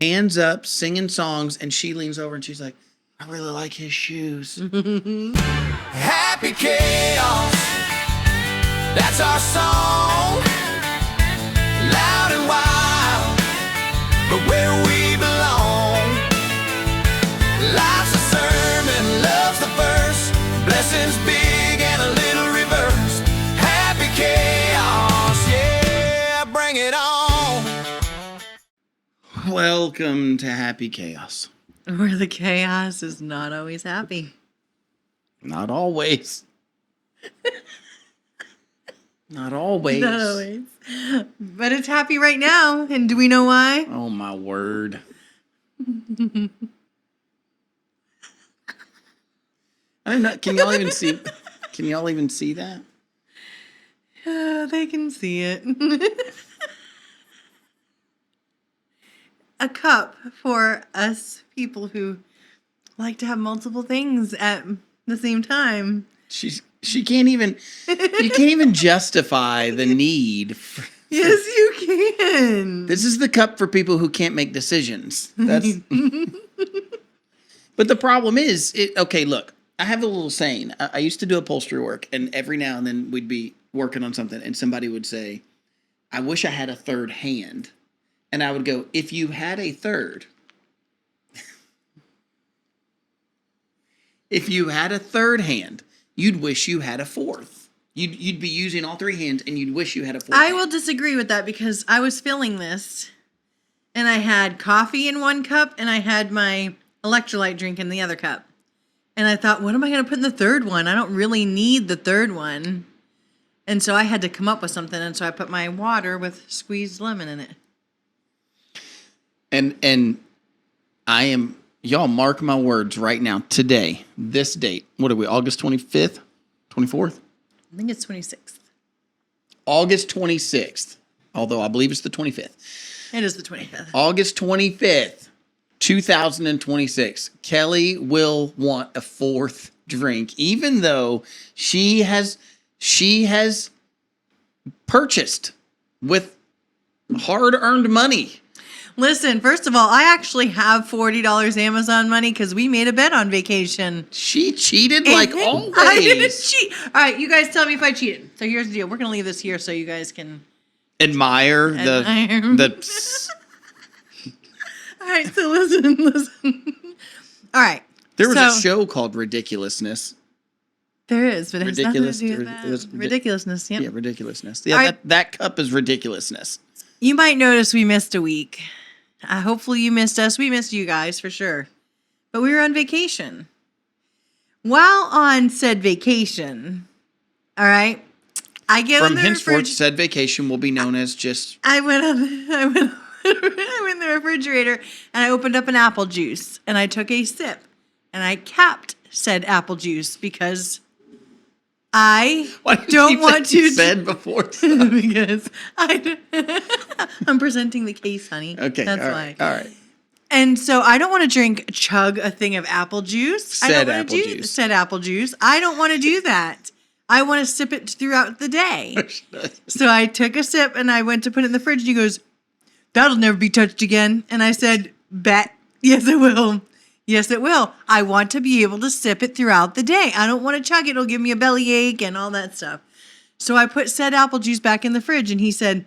Hands up, singing songs, and she leans over and she's like, I really like his shoes. Happy chaos, that's our song. Loud and wild, but where we belong. Life's a sermon, love's the verse. Blessings big and a little reverse. Happy chaos, yeah, bring it on. Welcome to Happy Chaos. Where the chaos is not always happy. Not always. Not always. Not always. But it's happy right now. And do we know why? Oh, my word. I don't know. Can y'all even see? Can y'all even see that? They can see it. A cup for us people who like to have multiple things at the same time. She can't even. You can't even justify the need. Yes, you can. This is the cup for people who can't make decisions. That's. But the problem is, okay, look, I have a little saying. I used to do upholstery work, and every now and then we'd be working on something, and somebody would say, I wish I had a third hand. And I would go, if you had a third, hand, you'd wish you had a fourth. You'd be using all three hands, and you'd wish you had a fourth. I will disagree with that because I was filling this, and I had coffee in one cup, and I had my electrolyte drink in the other cup. And I thought, what am I going to put in the third one? I don't really need the third one. And so I had to come up with something, and so I put my water with squeezed lemon in it. And I am, y'all mark my words right now, today, this date, what are we, August 25th, 24th? I think it's 26th. August 26th, although I believe it's the 25th. It is the 25th. August 25th, 2026. Kelly will want a fourth drink, even though she has purchased with hard-earned money. Listen, first of all, I actually have $40 Amazon money because we made a bet on vacation. She cheated like always. I didn't cheat. All right, you guys tell me if I cheated. So here's the deal. We're going to leave this here so you guys can Admire the All right, so listen. All right. There was a show called Ridiculousness. There is, but it has nothing to do with It was that. Ridiculousness, yep. Yeah, ridiculousness. Yeah, that cup is ridiculousness. You might notice we missed a week. Hopefully you missed us. We missed you guys for sure. But we were on vacation. While on said vacation, all right, I get From henceforth, said vacation will be known as just. I went in the refrigerator and I opened up an apple juice and I took a sip and I capped said apple juice because I don't want to. Said before because I'm presenting the case, honey. Okay, that's why. All right. And so I don't want to chug a thing of apple juice. Said apple juice. I don't want to do that. I want to sip it throughout the day. So I took a sip and I went to put it in the fridge. And he goes, "That'll never be touched again." And I said, "Bet. Yes, it will. Yes, it will. I want to be able to sip it throughout the day. I don't want to chug it. It'll give me a bellyache and all that stuff." So I put said apple juice back in the fridge and he said,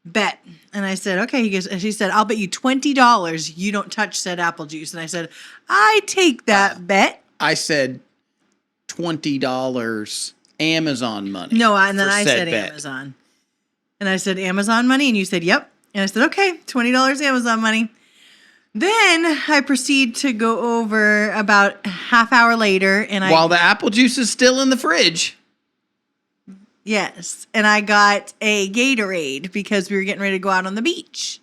"Bet." And I said, "Okay." She said, "I'll bet you $20 you don't touch said apple juice." And I said, "I take that bet." I said $20 Amazon money. No, and then I said bet. Amazon. And I said, "Amazon money?" And you said, "Yep." And I said, "Okay, $20 Amazon money." Then I proceed to go over about a half hour later. While the apple juice is still in the fridge. Yes. And I got a Gatorade because we were getting ready to go out on the beach.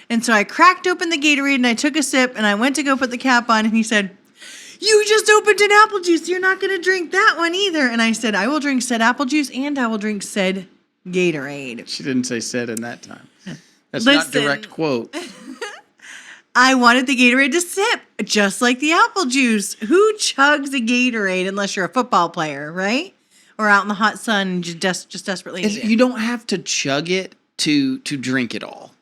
And so I cracked open the Gatorade and I took a sip and I went to go put the cap on and he said, "You just opened an apple juice. You're not going to drink that one either." And I said, "I will drink said apple juice and I will drink said Gatorade." She didn't say said in that time. That's not direct quote. I wanted the Gatorade to sip, just like the apple juice. Who chugs a Gatorade unless you're a football player, right? Or out in the hot sun and just desperately need it. You don't have to chug it to drink it all.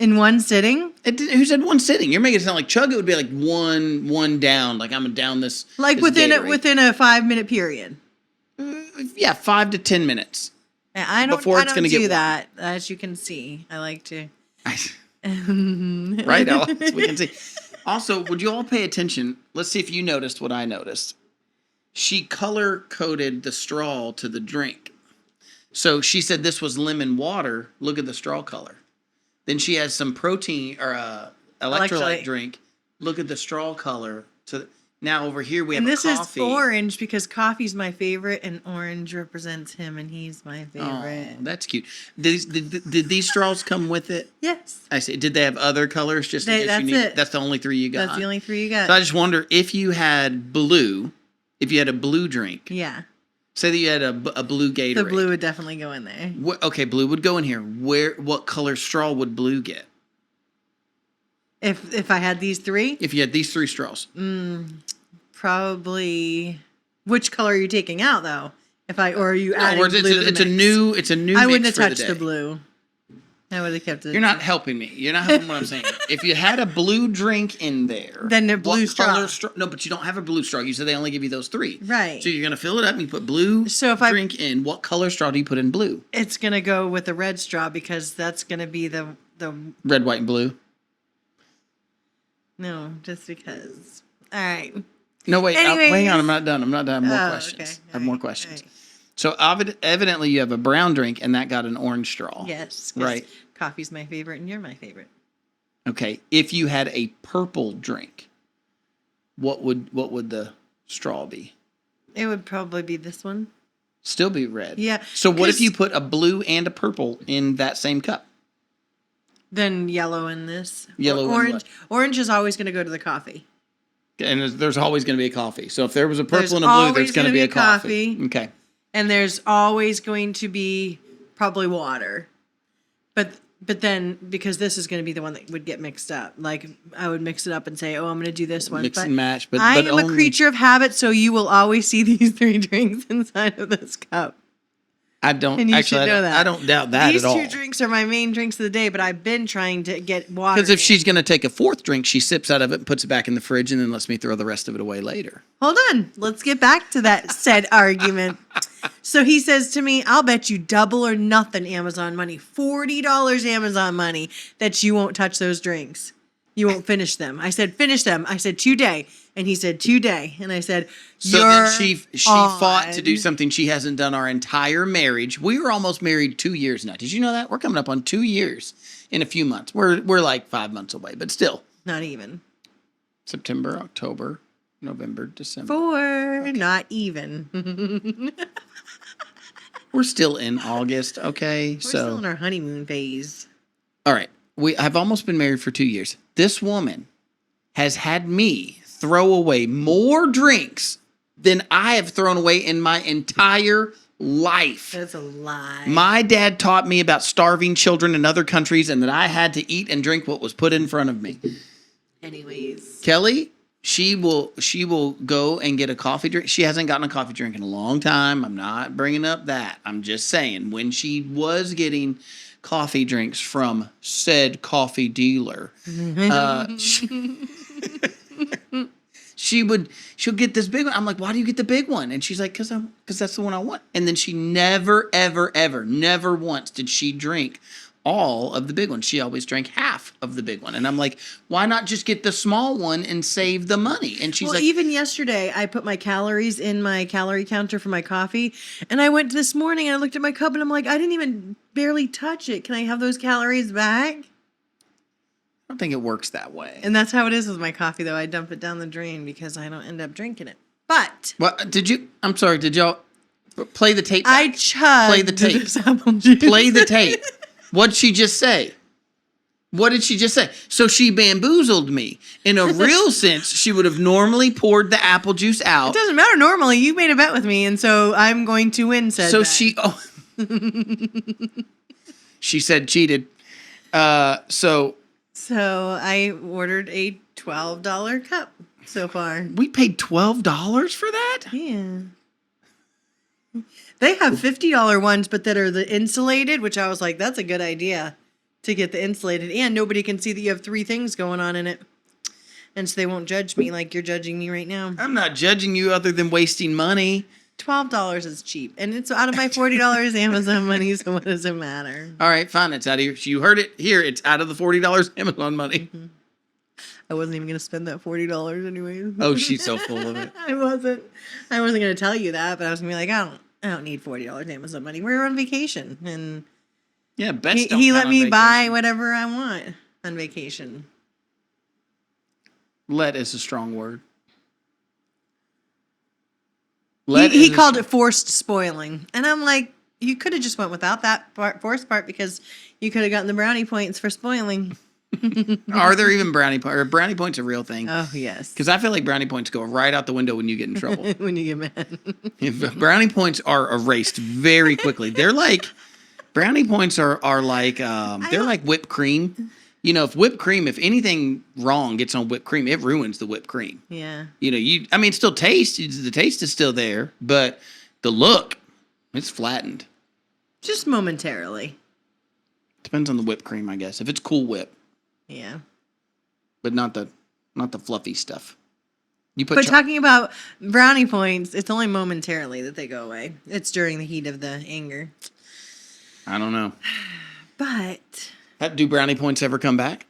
In one sitting? Who said one sitting? You're making it sound like chug it would be like one down. Like I'm going to down this. Like this within a 5-minute period. Yeah, 5 to 10 minutes. I don't do that, as you can see. I like to. Right, Alex? We can see. Also, would you all pay attention? Let's see if you noticed what I noticed. She color-coded the straw to the drink. So she said this was lemon water. Look at the straw color. Then she has some protein or electrolyte drink. Look at the straw color. Now over here we have a coffee. And this is orange because coffee's my favorite, and orange represents him, and he's my favorite. Oh, that's cute. Did these straws come with it? Yes. I see. Did they have other colors? Just in case that's you need. it. That's the only 3 you got. That's the only 3 you got. So I just wonder if you had blue, if you had a blue drink. Yeah. Say that you had a blue Gatorade. The blue would definitely go in there. Okay, blue would go in here. What color straw would blue get? If I had these 3? If you had these 3 straws. Probably. Which color are you taking out though? Or are you adding blue to the mix? It's a new. I wouldn't have mix touched the blue. I would have kept it. You're not helping me. You're not helping what I'm saying. If you had a blue drink in there, then a blue straw. No, but you don't have a blue straw. You said they only give you those 3. Right. So you're gonna fill it up and you put blue drink in. What color straw do you put in blue? It's gonna go with the red straw because that's gonna be the red, white, and blue. No, just because. All right. No, wait. Hang on. I'm not done. I have more questions. Okay. I have more questions. Right. So evidently you have a brown drink and that got an orange straw. Yes. Right. Coffee's my favorite and you're my favorite. Okay. If you had a purple drink, what would the straw be? It would probably be this one. Still be red. Yeah. So what if you put a blue and a purple in that same cup? Then yellow in this. Yellow orange. And what? Orange is always going to go to the coffee. And there's always going to be a coffee. So if there was a purple and a blue, there's going to be a coffee. Okay. And there's always going to be probably water. But then, because this is going to be the one that would get mixed up. Like, I would mix it up and say, I'm going to do this one. Mix and match. But I am a creature of habit, so you will always see these 3 drinks inside of this cup. I don't actually know that. I don't doubt that at all. These 2 drinks are my main drinks of the day, but I've been trying to get water. Because if she's going to take a 4th drink, she sips out of it and puts it back in the fridge and then lets me throw the rest of it away later. Hold on. Let's get back to that said argument. So he says to me, I'll bet you double or nothing Amazon money, $40 Amazon money, that you won't touch those drinks. You won't finish them. I said, finish them. I said, today. And he said, today. And I said, so then she fought to do something she hasn't done our entire marriage. We were almost married 2 years now. Did you know that? We're coming up on 2 years in a few months. We're like 5 months away, but still. Not even. September, October, November, December. 4, okay. Not even. We're still in August, okay? We're still in our honeymoon phase. All right. I've almost been married for 2 years. This woman has had me throw away more drinks than I have thrown away in my entire life. That's a lie. My dad taught me about starving children in other countries and that I had to eat and drink what was put in front of me. Anyways. Kelly, she will go and get a coffee drink. She hasn't gotten a coffee drink in a long time. I'm not bringing up that. I'm just saying when she was getting coffee drinks from said coffee dealer, she'll get this big one. I'm like, why do you get the big one? And she's like, because that's the one I want. And then she never, ever, ever, never once did she drink all of the big one. She always drank half of the big one. And I'm like, why not just get the small one and save the money? And she's like, even yesterday, I put my calories in my calorie counter for my coffee. And I went this morning and I looked at my cup and I'm like, I didn't even barely touch it. Can I have those calories back? I don't think it works that way. And that's how it is with my coffee, though. I dump it down the drain because I don't end up drinking it. But. Well, did y'all play the tape back? I chugged play the tape. This apple juice. Play the tape. What'd she just say? What did she just say? So she bamboozled me. In a real sense, she would have normally poured the apple juice out. It doesn't matter normally. You made a bet with me, and so I'm going to win said so bet. She said cheated. So I ordered a $12 cup so far. We paid $12 for that? Yeah. They have $50 ones, but that are the insulated, which I was like, that's a good idea to get the insulated, and nobody can see that you have 3 things going on in it. And so they won't judge me like you're judging me right now. I'm not judging you other than wasting money. $12 is cheap, and it's out of my $40 Amazon money, so what does it matter? All right, fine. It's out of your... You heard it here. It's out of the $40 Amazon money. Mm-hmm. I wasn't even going to spend that $40 anyway. Oh, she's so full of it. I wasn't going to tell you that, but I was going to be like, I don't need $40 Amazon money. We're on vacation, and yeah, best he let me buy whatever I want on vacation. Let is a strong word. He called it forced spoiling. And I'm like, you could have just went without that forced part because you could have gotten the brownie points for spoiling. Are there even brownie points? Are brownie points a real thing? Oh, yes. Because I feel like brownie points go right out the window when you get in trouble. When you get mad. Brownie points are erased very quickly. They're like, brownie points are like, they're like whipped cream. You know, if anything wrong gets on whipped cream, it ruins the whipped cream. Yeah. You know, it still tastes, the taste is still there, but the look, it's flattened. Just momentarily. Depends on the whipped cream, I guess. If it's Cool Whip. Yeah. But not the fluffy stuff. But talking about brownie points, it's only momentarily that they go away. It's during the heat of the anger. I don't know. But... Do brownie points ever come back?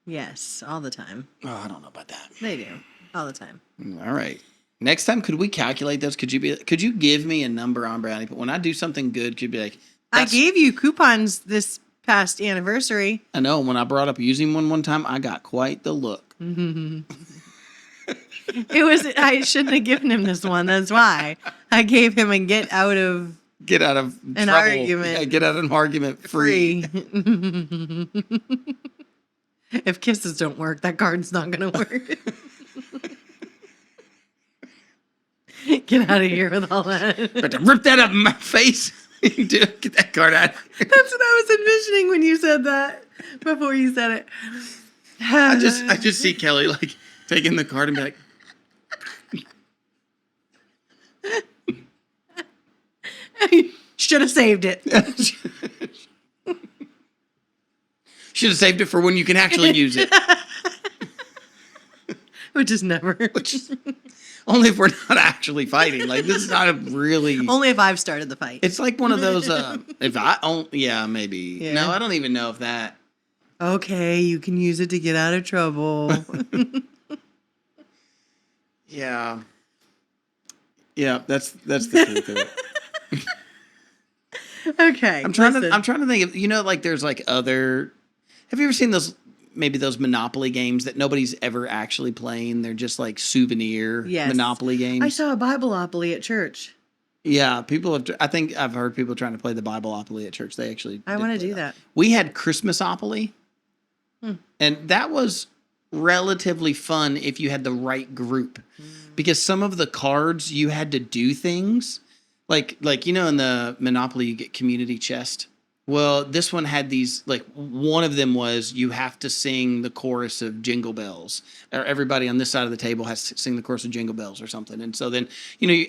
Yes, all the time. Oh, I don't know about that. They do, all the time. All right. Next time, could we calculate those? Could you give me a number on brownie? When I do something good, could you be like, I gave you coupons this past anniversary. I know. When I brought up using one time, I got quite the look. I shouldn't have given him this one. That's why I gave him a get out of an argument. Yeah, get out of an argument free. If kisses don't work, that card's not going to work. Get out of here with all that. But to rip that up in my face. Get that card out. That's what I was envisioning when you said that. Before you said it. I just see Kelly like taking the card and be like, should have saved it. Should have saved it for when you can actually use it. Which is never. Only if we're not actually fighting. Like, this is not a really... Only if I've started the fight. It's like one of those, maybe. Yeah. No, I don't even know if that... Okay, you can use it to get out of trouble. Yeah. Yeah, that's the truth of it. Okay. I'm trying to think of, like there's like other... Have you ever seen those Monopoly games that nobody's ever actually playing? They're just like souvenir Monopoly games. I saw a Bibleopoly at church. Yeah, I think I've heard people trying to play the Bibleopoly at church. They actually I want to do that. We had Christmasopoly, and that was relatively fun if you had the right group. Because some of the cards, you had to do things. Like in the Monopoly, you get community chest. Well, this one had these, like, one of them was you have to sing the chorus of Jingle Bells. Or everybody on this side of the table has to sing the chorus of Jingle Bells or something. And so then,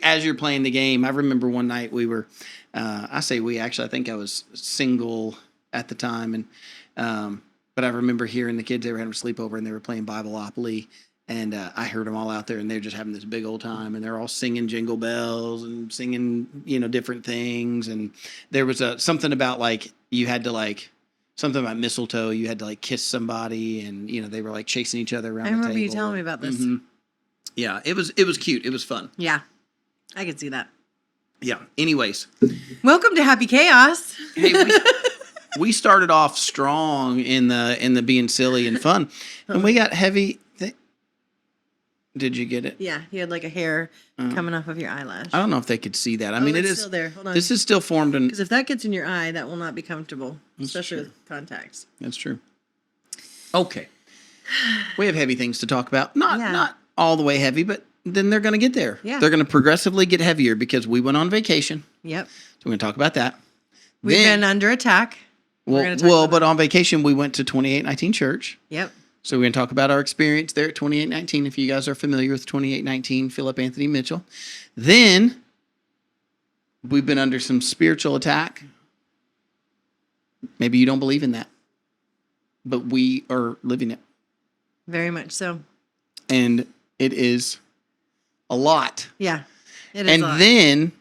as you're playing the game, I remember one night we were, I think I was single at the time. But I remember hearing the kids, they were having a sleepover and they were playing Bibleopoly. And I heard them all out there, and they're just having this big old time, and they're all singing Jingle Bells and singing, different things. And there was something about like you had to something about mistletoe. You had to kiss somebody, and they were chasing each other around the table. I remember you telling me about this. Mm-hmm. Yeah, it was cute. It was fun. Yeah, I could see that. Yeah. Anyways, welcome to Happy Chaos. Hey, we started off strong in the being silly and fun, and we got heavy. Did you get it? Yeah, you had like a hair coming off of your eyelash. I don't know if they could see that. I mean, it is still there. Hold on. This is still formed in. Because if that gets in your eye, that will not be comfortable, especially with contacts. That's true. Okay, we have heavy things to talk about. Not all the way heavy, but then they're going to get there. Yeah, they're going to progressively get heavier because we went on vacation. Yep. So we're going to talk about that. We've been under attack. But on vacation we went to 2819 Church. Yep. So we're going to talk about our experience there at 2819. If you guys are familiar with 2819, Philip Anthony Mitchell. Then we've been under some spiritual attack. Maybe you don't believe in that. but we are living it. Very much so. And it is a lot. Yeah, it is and a lot. Then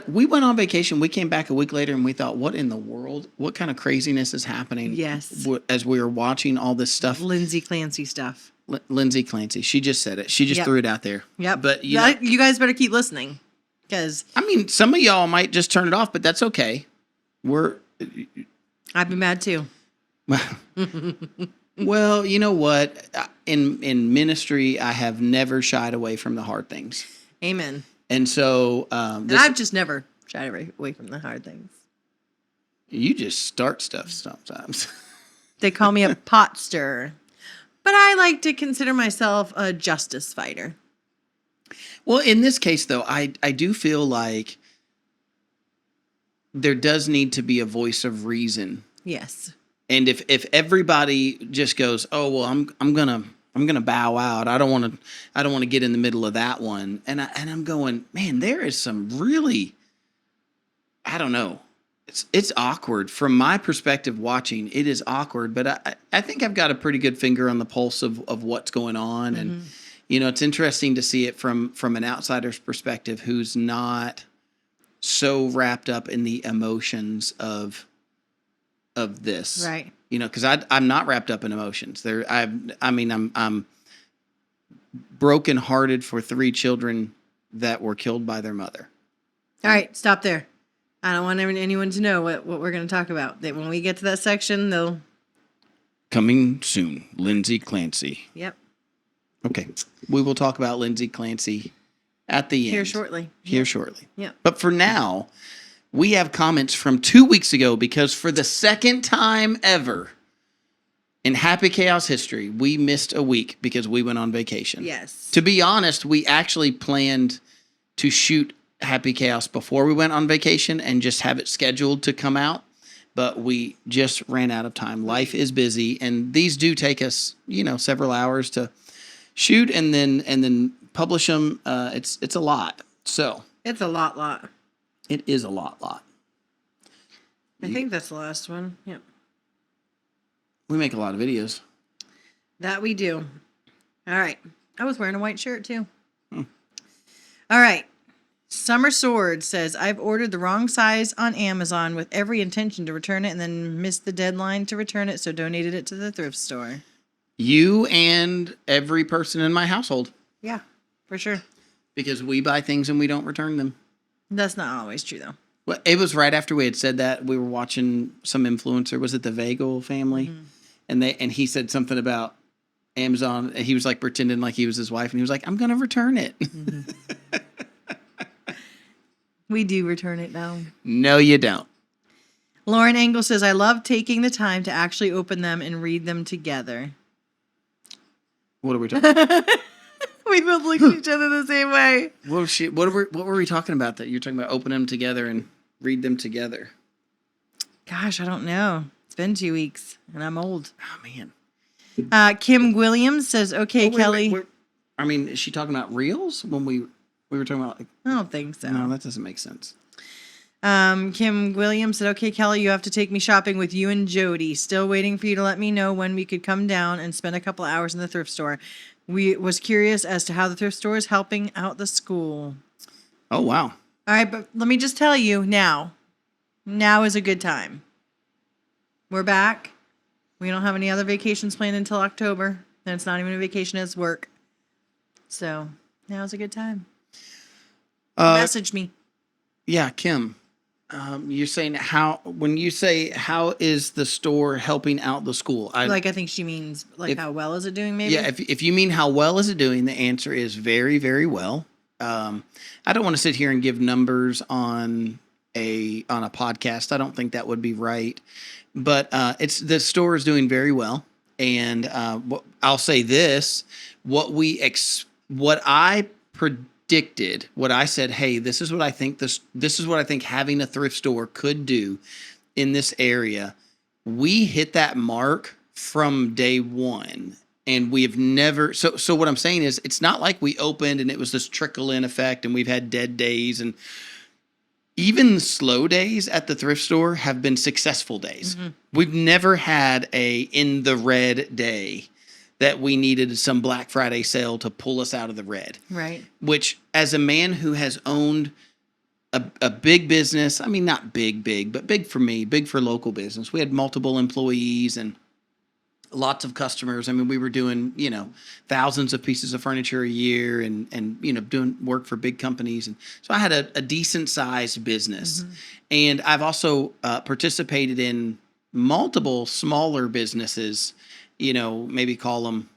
we went on vacation. We came back a week later and we thought, what in the world? What kind of craziness is happening? Yes. As we were watching all this stuff. Lindsay Clancy stuff. Lindsay Clancy. She just said it. She just threw it out there. Yep. But you guys better keep listeing. Because I mean, some of y'all might just turn it off, but that's okay. I'd be mad too. Well, you know what? In ministry, I have never shied away from the hard things. Amen. And so, I've just never shied away from the hard things. You just start stuff sometimes. They call me a pot stirrer, but I like to consider myself a justice fighter. Well, in this case, though, I do feel like there does need to be a voice of reason. Yes. And if everybody just goes, oh well, I'm gonna bow out. I don't want to get in the middle of that one. And I'm going, man, there is some really, I don't know. It's awkward from my perspective watching. It is awkward, but I think I've got a pretty good finger on the pulse of what's going on. And it's interesting to see it from an outsider's perspective who's not so wrapped up in the emotions of this. Right. Because I'm not wrapped up in emotions. I'm brokenhearted for 3 children that were killed by their mother. All right, stop there. I don't want anyone to know what we're going to talk about. That when we get to that section, they'll... Coming soon, Lindsay Clancy. Yep. Okay. We will talk about Lindsay Clancy at the end. Here shortly. Yeah. But for now, we have comments from 2 weeks ago because for the second time ever in Happy Chaos history, we missed a week because we went on vacation. Yes. To be honest, we actually planned to shoot Happy Chaos before we went on vacation and just have it scheduled to come out. But we just ran out of time. Life is busy, and these do take us, several hours to shoot and then publish them. It's a lot. So it's a lot. It is a lot. I think that's the last one. Yep. We make a lot of videos. That we do. All right. I was wearing a white shirt too. All right. Summer Sword says, I've ordered the wrong size on Amazon with every intention to return it and then missed the deadline to return it, so donated it to the thrift store. You and every person in my household. Yeah, for sure. Because we buy things and we don't return them. That's not always true, though. Well, it was right after we had said that. We were watching some influencer. Was it the Vagel family? Mm-hmm. And he said something about Amazon. He was like pretending like he was his wife. And he was like, I'm going to return it. Mm-hmm. We do return it now. No, you don't. Lauren Engel says, I love taking the time to actually open them and read them together. What are we talking about? We both looked at each other the same way. What were we talking about that you're talking about opening them together and read them together? Gosh, I don't know. It's been 2 weeks and I'm old. Oh, man. Kim Williams says, okay, Kelly. Wait. I mean, is she talking about reels when we were talking about? I don't think so. No, that doesn't make sense. Kim Williams said, okay, Kelly, you have to take me shopping with you and Jody. Still waiting for you to let me know when we could come down and spend a couple hours in the thrift store. We was curious as to how the thrift store is helping out the school. Oh, wow. All right, but let me just tell you now. Now is a good time. We're back. We don't have any other vacations planned until October. And it's not even a vacation, it's work. So now is a good time. Message me. Yeah, Kim. You're saying when you say how is the store helping out the school? I think she means how well is it doing, maybe? Yeah, if you mean how well is it doing, the answer is very, very well. I don't want to sit here and give numbers on a podcast. I don't think that would be right. But the store is doing very well. And I'll say this, what I predicted, what I said, hey, this is what I think this is what I think having a thrift store could do in this area. We hit that mark from day one, and we've never. So what I'm saying is, it's not like we opened and it was this trickle in effect, and we've had dead days, and even the slow days at the thrift store have been successful days. Mm-hmm. We've never had a in the red day that we needed some Black Friday sale to pull us out of the red. Right. Which, as a man who has owned a big business, I mean, not big, but big for me, big for local business. We had multiple employees and lots of customers. I mean, we were doing, thousands of pieces of furniture a year and doing work for big companies. And so I had a decent sized business. Mm-hmm. And I've also participated in multiple smaller businesses, maybe call them,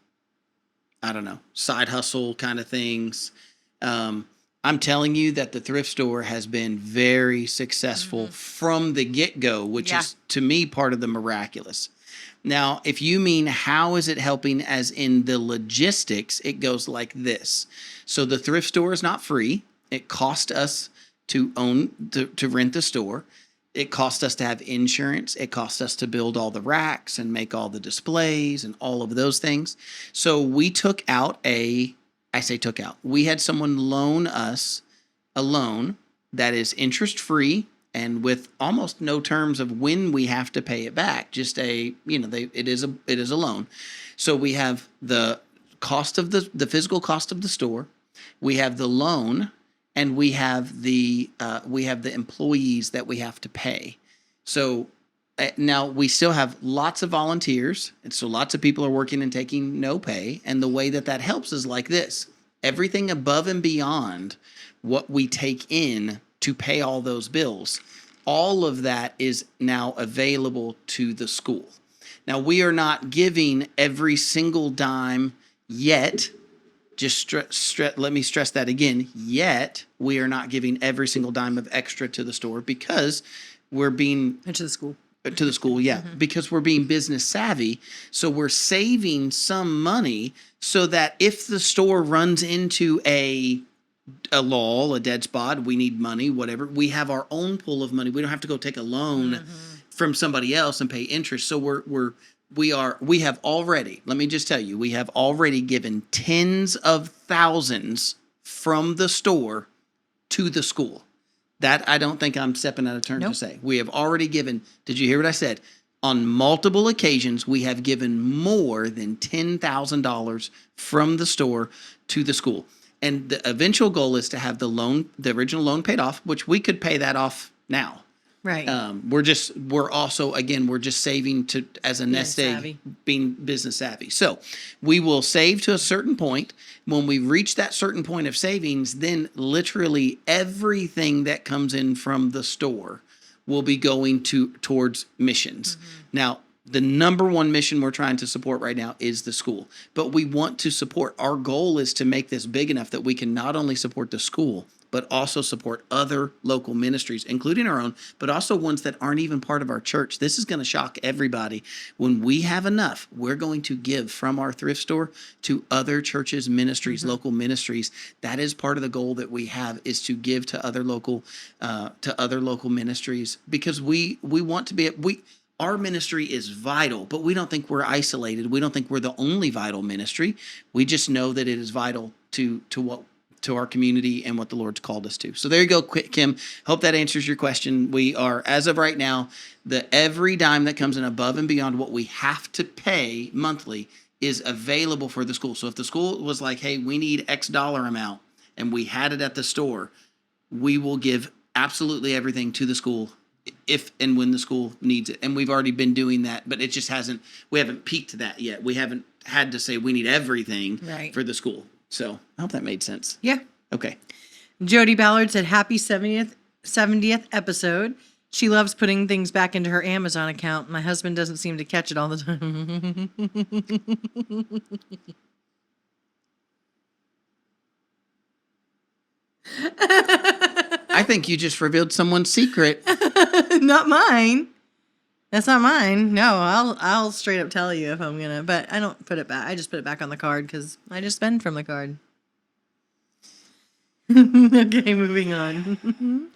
I don't know, side hustle kind of things. I'm telling you that the thrift store has been very successful from the get-go, which is, to me, part of the miraculous. Now, if you mean how is it helping as in the logistics, it goes like this. So the thrift store is not free. It cost us to rent the store. It cost us to have insurance. It cost us to build all the racks and make all the displays and all of those things. So we took out we had someone loan us a loan that is interest-free and with almost no terms of when we have to pay it back. Just it is a loan. So we have the cost of the physical cost of the store, we have the loan, and we have the employees that we have to pay. So now we still have lots of volunteers, and so lots of people are working and taking no pay. And the way that helps is like this: everything above and beyond what we take in to pay all those bills, all of that is now available to the school. Now, we are not giving every single dime yet. Just let me stress that again. Yet, we are not giving every single dime of extra to the store because we're being... To the school. To the school, yeah. Mm-hmm. Because we're being business savvy. So we're saving some money so that if the store runs into a lull, a dead spot, we need money, whatever, we have our own pool of money. We don't have to go take a loan from somebody else and pay interest. So we have already, let me just tell you, we have already given tens of thousands from the store to the school. That I don't think I'm stepping out of turn to say. We have already given, did you hear what I said? On multiple occasions, we have given more than $10,000 from the store to the school. And the eventual goal is to have the original loan paid off, which we could pay that off now. Right. We're just saving as a nest egg, being business savvy. So we will save to a certain point. When we reach that certain point of savings, then literally everything that comes in from the store will be going towards missions. Mm-hmm. Now, the number one mission we're trying to support right now is the school, but we want to support. Our goal is to make this big enough that we can not only support the school, but also support other local ministries, including our own, but also ones that aren't even part of our church. This is going to shock everybody. When we have enough, we're going to give from our thrift store to other churches, ministries, local ministries. That is part of the goal that we have, is to give to other local ministries, because we want to be our ministry is vital, but we don't think we're isolated. We don't think we're the only vital ministry. We just know that it is vital to our community and what the Lord's called us to. So there you go, Kim. Hope that answers your question. We are, as of right now, every dime that comes in above and beyond what we have to pay monthly is available for the school. So if the school was like, hey, we need X dollar amount, and we had it at the store, we will give absolutely everything to the school if and when the school needs it. And we've already been doing that, but it just we haven't peaked that yet. We haven't had to say we need everything for the school. So I hope that made sense. Yeah. Okay. Jody Ballard said, happy 70th episode. She loves putting things back into her Amazon account. My husband doesn't seem to catch it all the time. I think you just revealed someone's secret. Not mine. That's not mine. No, I'll straight up tell you if I'm gonna, but I don't put it back. I just put it back on the card because I just spend from the card. Okay, moving on.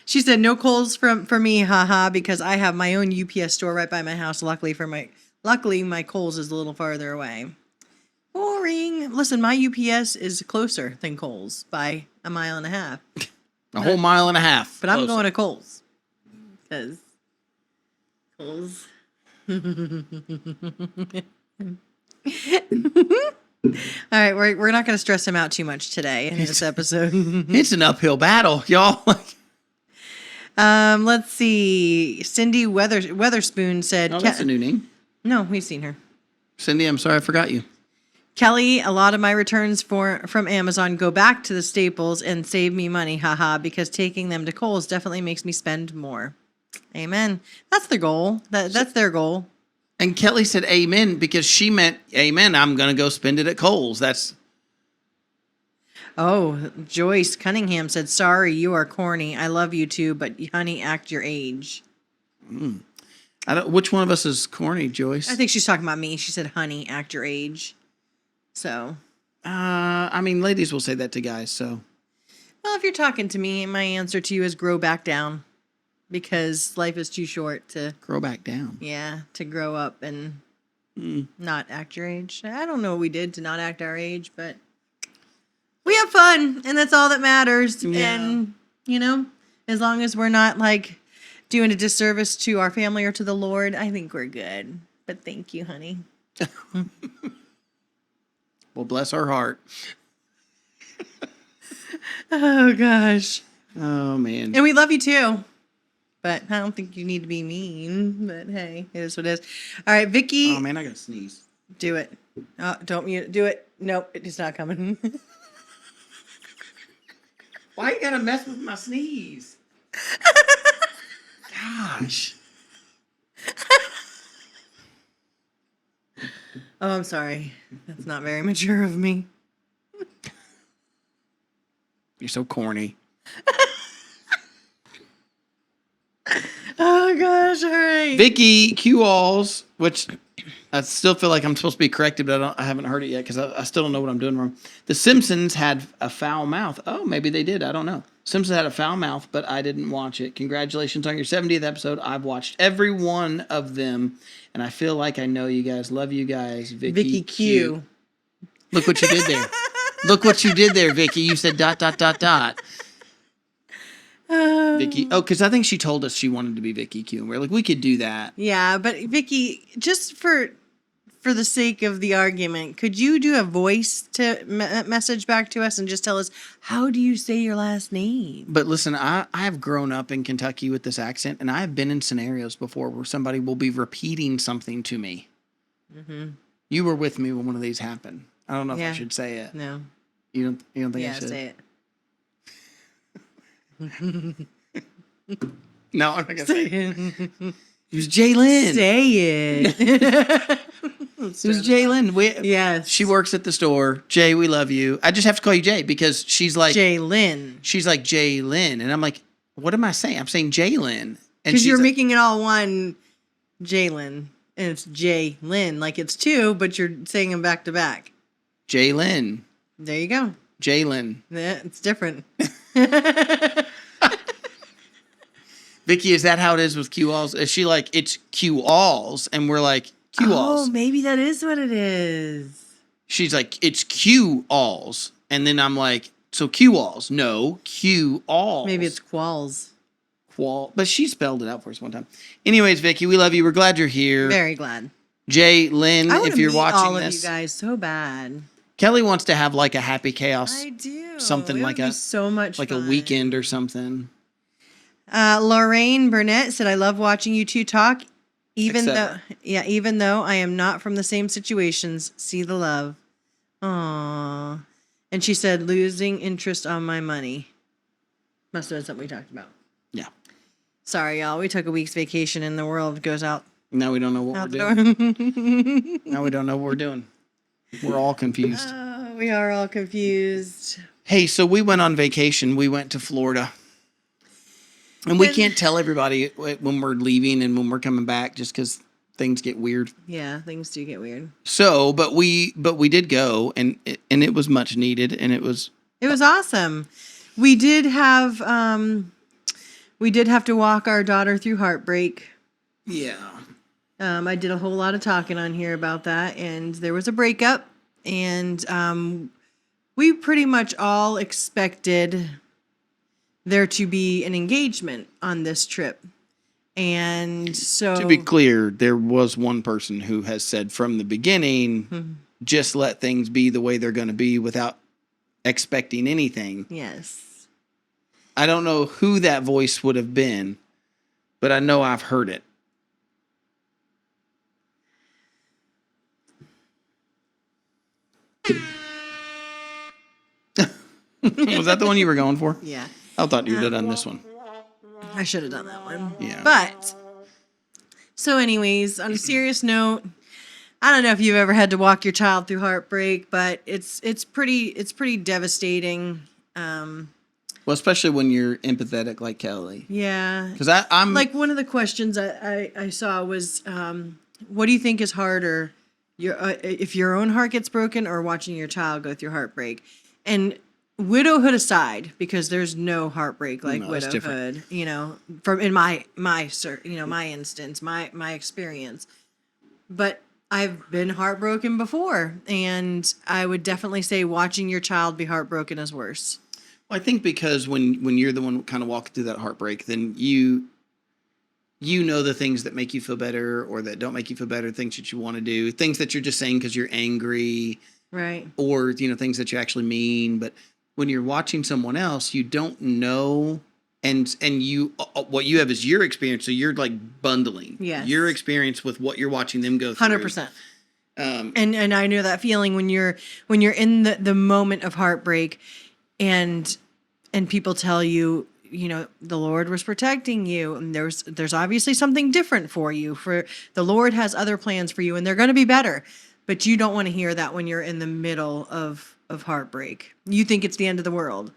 She said, no Kohl's for me, haha, because I have my own UPS store right by my house. Luckily my Kohl's is a little farther away. Boring. Listen, my UPS is closer than Kohl's by 1.5 miles. A whole mile and a half. But I'm going to Kohl's. Because Kohl's. All right, we're not going to stress him out too much today in this episode. It's an uphill battle, y'all. Let's see. Cindy Weatherspoon said... Oh, that's a new name. No, we've seen her. Cindy, I'm sorry I forgot you. Kelly, a lot of my returns from Amazon go back to the staples and save me money, haha, because taking them to Kohl's definitely makes me spend more. Amen. That's their goal. That's their goal. And Kelly said amen because she meant, amen, I'm going to go spend it at Kohl's. That's... Oh, Joyce Cunningham said, sorry, you are corny. I love you too, but honey, act your age. Which one of us is corny, Joyce? I think she's talking about me. She said, honey, act your age. So. I mean, ladies will say that to guys, so. Well, if you're talking to me, my answer to you is grow back down. Because life is too short to... Grow back down. Yeah, to grow up and not act your age. I don't know what we did to not act our age, but we have fun, and that's all that matters. Yeah. And, you know, as long as we're not, like, doing a disservice to our family or to the Lord, I think we're good. But thank you, honey. Well, bless her heart. Oh, gosh. Oh, man. And we love you, too. But I don't think you need to be mean. But hey, it is what it is. All right, Vicky. Oh, man, I got to sneeze. Do it. Don't mute. Do it. Nope, it's not coming. Why you got to mess with my sneeze? Gosh. Oh, I'm sorry. That's not very mature of me. You're so corny. Oh, gosh. All right. Vicky Q-Alls, which I still feel like I'm supposed to be corrected, but I haven't heard it yet because I still don't know what I'm doing wrong. The Simpsons had a foul mouth. Oh, maybe they did. I don't know. Simpsons had a foul mouth, but I didn't watch it. Congratulations on your 70th episode. I've watched every one of them, and I feel like I know you guys. Love you guys. Vicky Q. Look what you did there. Look what you did there, Vicky. You said ... Vicky. Oh, because I think she told us she wanted to be Vicky Q. And we're like, we could do that. Yeah, but Vicky, just for the sake of the argument, could you do a voice to message back to us and just tell us, how do you say your last name? But listen, I have grown up in Kentucky with this accent, and I have been in scenarios before where somebody will be repeating something to me. Mm-hmm. You were with me when one of these happened. I don't know if I should say it. No. You don't think I should? Yeah, say it. No, I'm not going to say it. It was Jaylyn. Say it. It was Jaylyn. Yes. She works at the store. Jay, we love you. I just have to call you Jay because she's like... Jaylyn. She's like, Jaylyn. And I'm like, what am I saying? I'm saying Jaylyn. Because you're making it all one Jaylyn. And it's Jaylyn. Like it's two, but you're saying them back to back. Jaylyn. There you go. Jaylyn. Yeah, it's different. Vicky, is that how it is with Q-Alls? Is she like, it's Q-Alls, and we're like, Q-Alls. Oh, maybe that is what it is. She's like, it's Q-Alls. And then I'm like, so Q-Alls. No, Q-Alls. Maybe it's Qualls. But she spelled it out for us one time. Anyways, Vicky, we love you. We're glad you're here. Very glad. Jay, Lynn, if you're watching all this. Of you guys so bad. Kelly wants to have like a happy chaos. I do. Something like a so much like fun. a weekend or something. Lorraine Burnett said, I love watching you two talk, even though I am not from the same situations. See the love. Aww. And she said, losing interest on my money. Must have been something we talked about. Yeah. Sorry, y'all. We took a week's vacation and the world goes out. Now we don't know what we're doing. Now we don't know what we're doing. We're all confused. We are all confused. Hey, so we went on vacation. We went to Florida. And we can't tell everybody when we're leaving and when we're coming back just because things get weird. Yeah, things do get weird. So, but we did go, and it was much needed, and it was awesome. We did have to walk our daughter through Heartbreak. Yeah. I did a whole lot of talking on here about that, and there was a breakup, and we pretty much all expected there to be an engagement on this trip. And so, to be clear, there was one person who has said from the beginning, just let things be the way they're going to be without expecting anything. yes. I don't know who that voice would have been, but I know I've heard it. Was that the one you were going for? Yeah. I thought you would have done this one. I should have done that one. Yeah. But, so anyways, on a serious note, I don't know if you've ever had to walk your child through heartbreak, but it's pretty devastating. Well, especially when you're empathetic like Kelly. Yeah. Because I'm like, one of the questions I saw was, what do you think is harder, if your own heart gets broken or watching your child go through heartbreak? And widowhood aside, because there's no heartbreak like widowhood, from in my instance, my experience. But I've been heartbroken before, and I would definitely say watching your child be heartbroken is worse. I think because when you're the one kind of walking through that heartbreak, then you know the things that make you feel better or that don't make you feel better, things that you want to do, things that you're just saying because you're angry, right? Or things that you actually mean. But when you're watching someone else, you don't know, and you what you have is your experience. So you're like bundling your experience with what you're watching them go through. 100%. And I know that feeling when you're in the moment of heartbreak, and people tell you, the Lord was protecting you, and there's obviously something different for you. For the Lord has other plans for you, and they're going to be better. But you don't want to hear that when you're in the middle of heartbreak. You think it's the end of the world.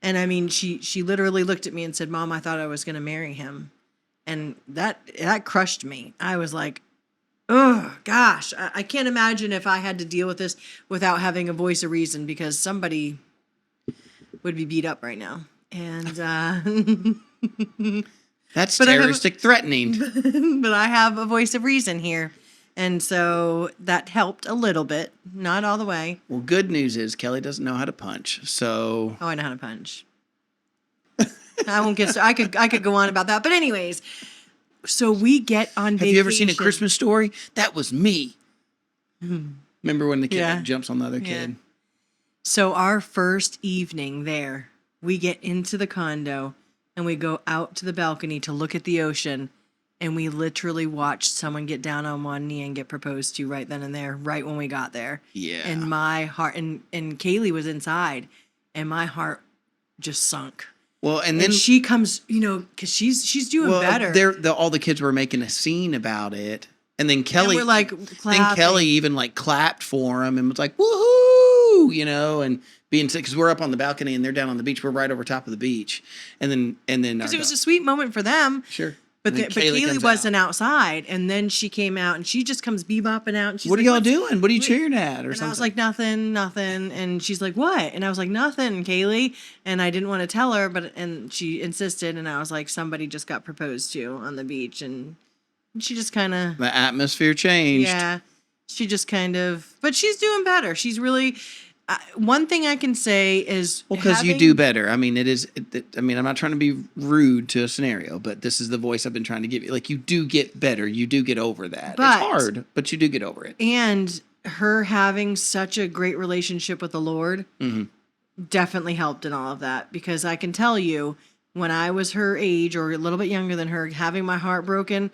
And I mean, she literally looked at me and said, "Mom, I thought I was going to marry him." And that crushed me. I was like, oh, gosh, I can't imagine if I had to deal with this without having a voice of reason, because somebody would be beat up right now. And that's terroristic threatening. But I have a voice of reason here. And so that helped a little bit, not all the way. Well, good news is Kelly doesn't know how to punch. So I know how to punch. I won't get. I could go on about that, but anyways. So we get on vacation. Have you ever seen A Christmas Story? That was me. Remember when the kid jumps on the other kid? So our first evening there, we get into the condo and we go out to the balcony to look at the ocean. And we literally watched someone get down on one knee and get proposed to right then and there, right when we got there. Yeah. And my heart, and Kaylee was inside, and my heart just sunk. Well, and then she comes, because she's doing better. All the kids were making a scene about it, and then Kelly, and we're like, clapping. Then Kelly even like clapped for him and was like, "Woohoo!" And being sick because we're up on the balcony and they're down on the beach. We're right over top of the beach, and then because it was a sweet moment for them. Sure. But Kaylee wasn't outside, and then she came out, and she just comes bebopping out. And she's "What are y'all doing? What are you cheering at?" Or and something. I was like, nothing. And she's like, "What?" And I was like, "Nothing, Kaylee." And I didn't want to tell her, and she insisted, and I was like, "Somebody just got proposed to on the beach," and she just kind of... The atmosphere changed. Yeah, she just kind of... But she's doing better. She's really... one thing I can say is... Well, because you do better. I mean, I'm not trying to be rude to a scenario, but this is the voice I've been trying to give you. Like, you do get better. You do get over that. It's hard, but you do get over it. And her having such a great relationship with the Lord definitely helped in all of that. Because I can tell you, when I was her age or a little bit younger than her, having my heart broken,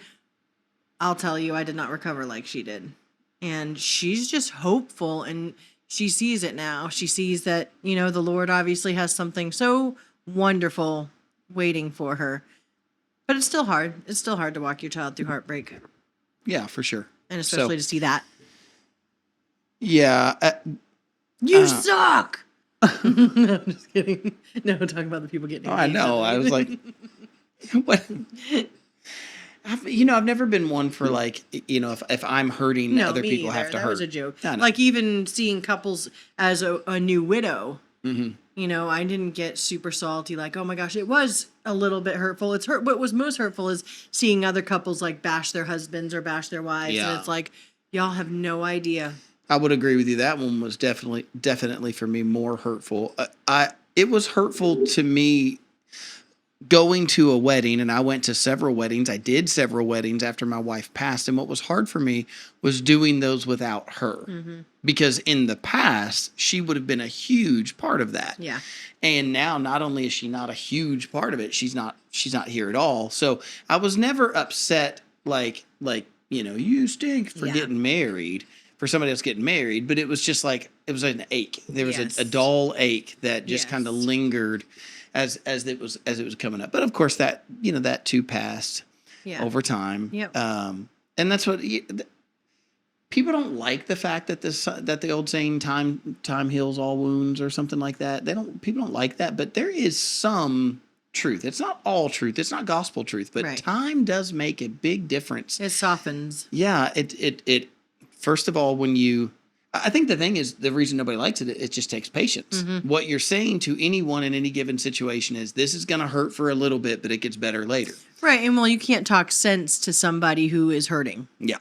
I'll tell you, I did not recover like she did. And she's just hopeful, and she sees it now. She sees that, the Lord obviously has something so wonderful waiting for her. But it's still hard. It's still hard to walk your child through heartbreak. Yeah, for sure. And especially to see that. Yeah. You suck! No, I'm just kidding. No, talking about the people getting... I know. I was like... What? I've never been one for like, if I'm hurting, other people either. have to hurt. That was a joke. Like even seeing couples as a new widow, I didn't get super salty. Like, oh my gosh, it was a little bit hurtful. It's hurt. What was most hurtful is seeing other couples like bash their husbands or bash their wives. Yeah. And it's like, y'all have no idea. I would agree with you. That one was definitely for me more hurtful. It was hurtful to me. going to a wedding, and I went to several weddings. I did several weddings after my wife passed. And what was hard for me was doing those without her. Because in the past, she would have been a huge part of that. Yeah. And now not only is she not a huge part of it, she's not here at all. So I was never upset like, you stink for getting married, for somebody else getting married. But it was just like, it was an ache. There was a dull ache that just kind of lingered as it was coming up. But of course that too passed over time. Yep. And that's what people don't like, the fact that that the old saying time heals all wounds or something like that. People don't like that, but there is some truth. It's not all truth. It's not gospel truth, but time does make a big difference. It softens. Yeah. It first of all, I think the thing is, the reason nobody likes it, it just takes patience. What you're saying to anyone in any given situation is, this is going to hurt for a little bit, but it gets better later. Right. And you can't talk sense to somebody who is hurting. Yeah.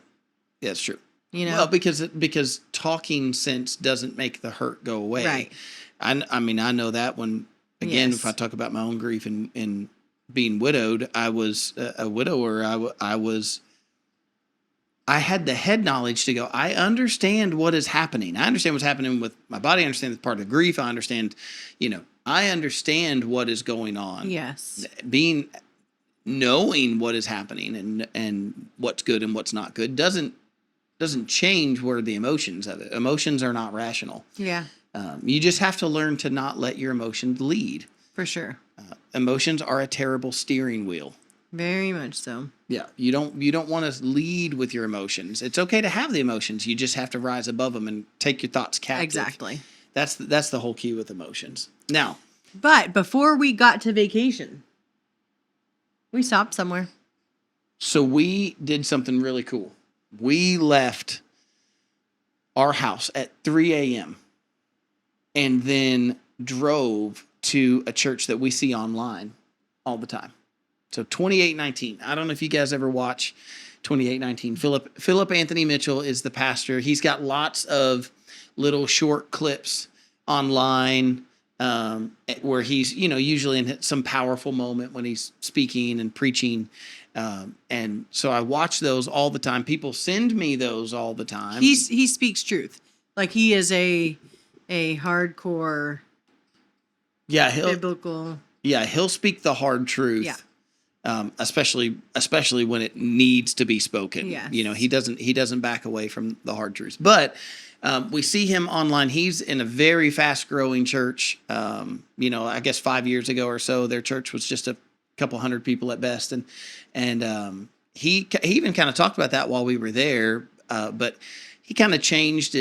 That's true. Well, because talking sense doesn't make the hurt go away. Right. I mean, I know that when, again, if I talk about my own grief and being widowed, I was a widower. I had the head knowledge to go, I understand what is happening. I understand what's happening with my body. I understand the part of the grief. I understand, I understand what is going on. Yes. Knowing what is happening and what's good and what's not good doesn't change where the emotions of it. Emotions are not rational. Yeah. You just have to learn to not let your emotions lead. For sure. Emotions are a terrible steering wheel. Very much so. Yeah, you don't want to lead with your emotions. It's okay to have the emotions. You just have to rise above them and take your thoughts captive. Exactly. That's the whole key with emotions. Now, but before we got to vacation, we stopped somewhere. So we did something really cool. We left our house at 3 a.m. and then drove to a church that we see online all the time. So 2819. I don't know if you guys ever watch 2819. Philip Anthony Mitchell is the pastor. He's got lots of little short clips online where he's, usually in some powerful moment when he's speaking and preaching. And so I watch those all the time. People send me those all the time. He speaks truth. Like, he is a hardcore biblical. Yeah, he'll speak the hard truth. Yeah. Especially when it needs to be spoken. Yes. He doesn't back away from the hard truths. But we see him online. He's in a very fast growing church. I guess 5 years ago or so, their church was just a couple hundred people at best. And he even kind of talked about that while we were there. But he kind of changed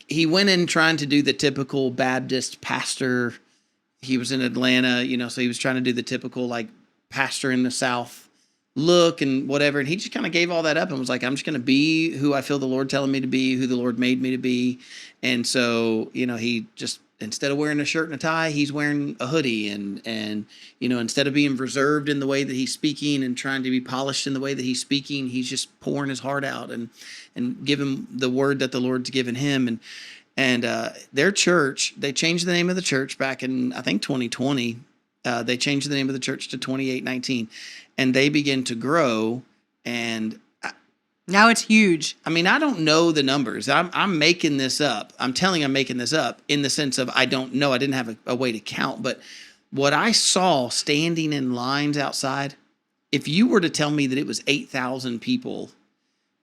he went in trying to do the typical Baptist pastor. He was in Atlanta, so he was trying to do the typical, like, pastor in the South look and whatever. And he just kind of gave all that up and was like, I'm just going to be who I feel the Lord telling me to be, who the Lord made me to be. And so, he just, instead of wearing a shirt and a tie, he's wearing a hoodie and instead of being reserved in the way that he's speaking and trying to be polished in the way that he's speaking, he's just pouring his heart out and giving the word that the Lord's given him. And their church, they changed the name of the church back in, I think, 2020. They changed the name of the church to 2819, and they begin to grow. And now it's huge. I mean, I don't know the numbers. I'm making this up. I'm making this up in the sense of I don't know. I didn't have a way to count. But what I saw standing in lines outside, if you were to tell me that it was 8,000 people,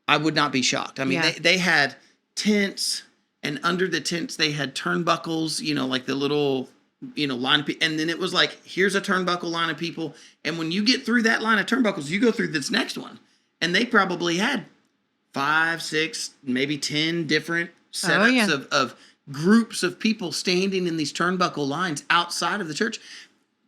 I would not be shocked. I mean, they had tents, and under the tents they had turnbuckles, like the little, line of people. And then it was like, here's a turnbuckle line of people. And when you get through that line of turnbuckles, you go through this next one. And they probably had 5, 6, maybe 10 different setups of groups of people standing in these turnbuckle lines outside of the church.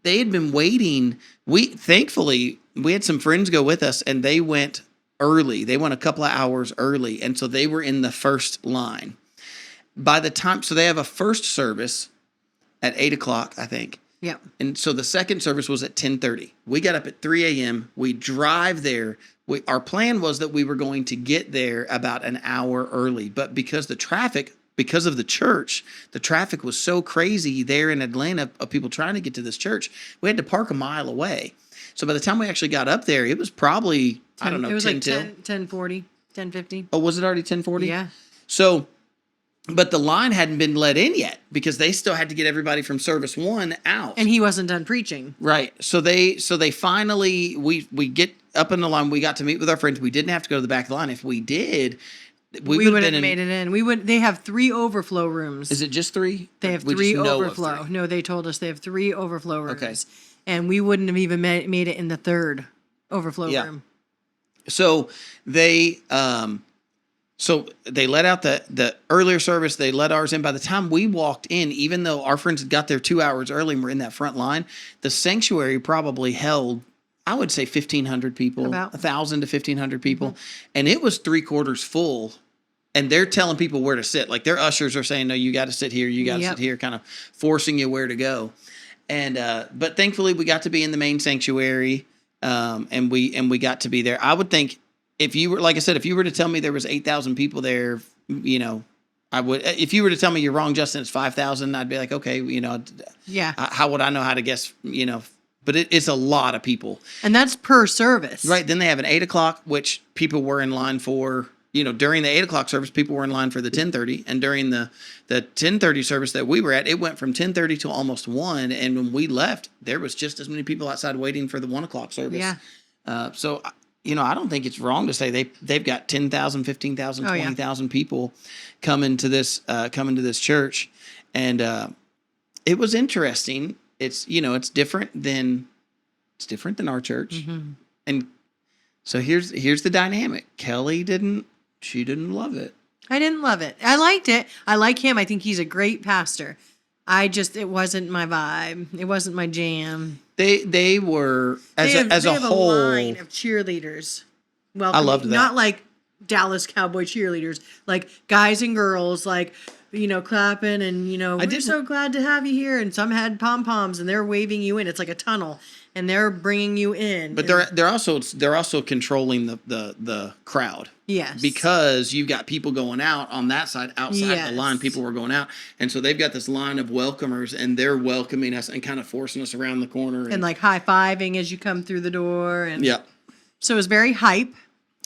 They had been waiting. Thankfully, we had some friends go with us, and they went early. They went a couple of hours early. And so they were in the first line. By the time, so they have a first service at 8 o'clock, I think. Yeah. And so the second service was at 10:30. We got up at 3 a.m. We drive there. Our plan was that we were going to get there about an hour early, but because the traffic because of the church, the traffic was so crazy there in Atlanta of people trying to get to this church. We had to park a mile away. So by the time we actually got up there, it was probably, 10, I don't know, it was 10 like till. 10:40, 10:50. Oh, was it already 10:40? Yeah. So, but the line hadn't been let in yet because they still had to get everybody from service 1 out. And he wasn't done preaching. Right. So they finally, we get up in the line. We got to meet with our friends. We didn't have to go to the back of the line. If we did, we would have made it in. They have 3 overflow rooms. Is it just 3? They have 3 overflow. No, they told us they have 3 overflow rooms. Okay. And we wouldn't have even made it in the 3rd overflow room. So they let out the earlier service. They let ours in. By the time we walked in, even though our friends had got there 2 hours early and were in that front line, the sanctuary probably held, I would say, 1,500 people, About 1,000 to 1,500 people, and it was 3/4 full. And they're telling people where to sit. Like their ushers are saying, "No, you got to sit here. You got to sit here," kind of forcing you where to go. And but thankfully, we got to be in the main sanctuary, and we got to be there. I would think if you were, like I said, if you were to tell me there was 8,000 people there, I would. If you were to tell me you're wrong, Justin, it's 5,000, I'd be like, okay, yeah. How would I know how to guess? But it's a lot of people, and that's per service, right? Then they have an 8 o'clock, which people were in line for. During the 8 o'clock service, people were in line for the 10:30, and during the 10:30 service that we were at, it went from 10:30 to almost 1. And when we left, there was just as many people outside waiting for the 1 o'clock service. Yeah. So I don't think it's wrong to say they've got 10,000, 15,000, 20,000 people coming to this church, and it was interesting. It's it's different than our church, and so here's the dynamic. Kelly didn't love it. I didn't love it. I liked it. I like him. I think he's a great pastor. It wasn't my vibe. It wasn't my jam. They were as a whole. A line of cheerleaders. Well, I loved that. Not like Dallas Cowboy cheerleaders, like guys and girls, like clapping and we're so glad to have you here. And some had pom poms and they're waving you in. It's like a tunnel, and they're bringing you in. But they're also controlling the crowd. Yes. Because you've got people going out on that side, outside the line. People were going out. And so they've got this line of welcomers, and they're welcoming us and kind of forcing us around the corner. And like high-fiving as you come through the door. And yeah. So it was very hype.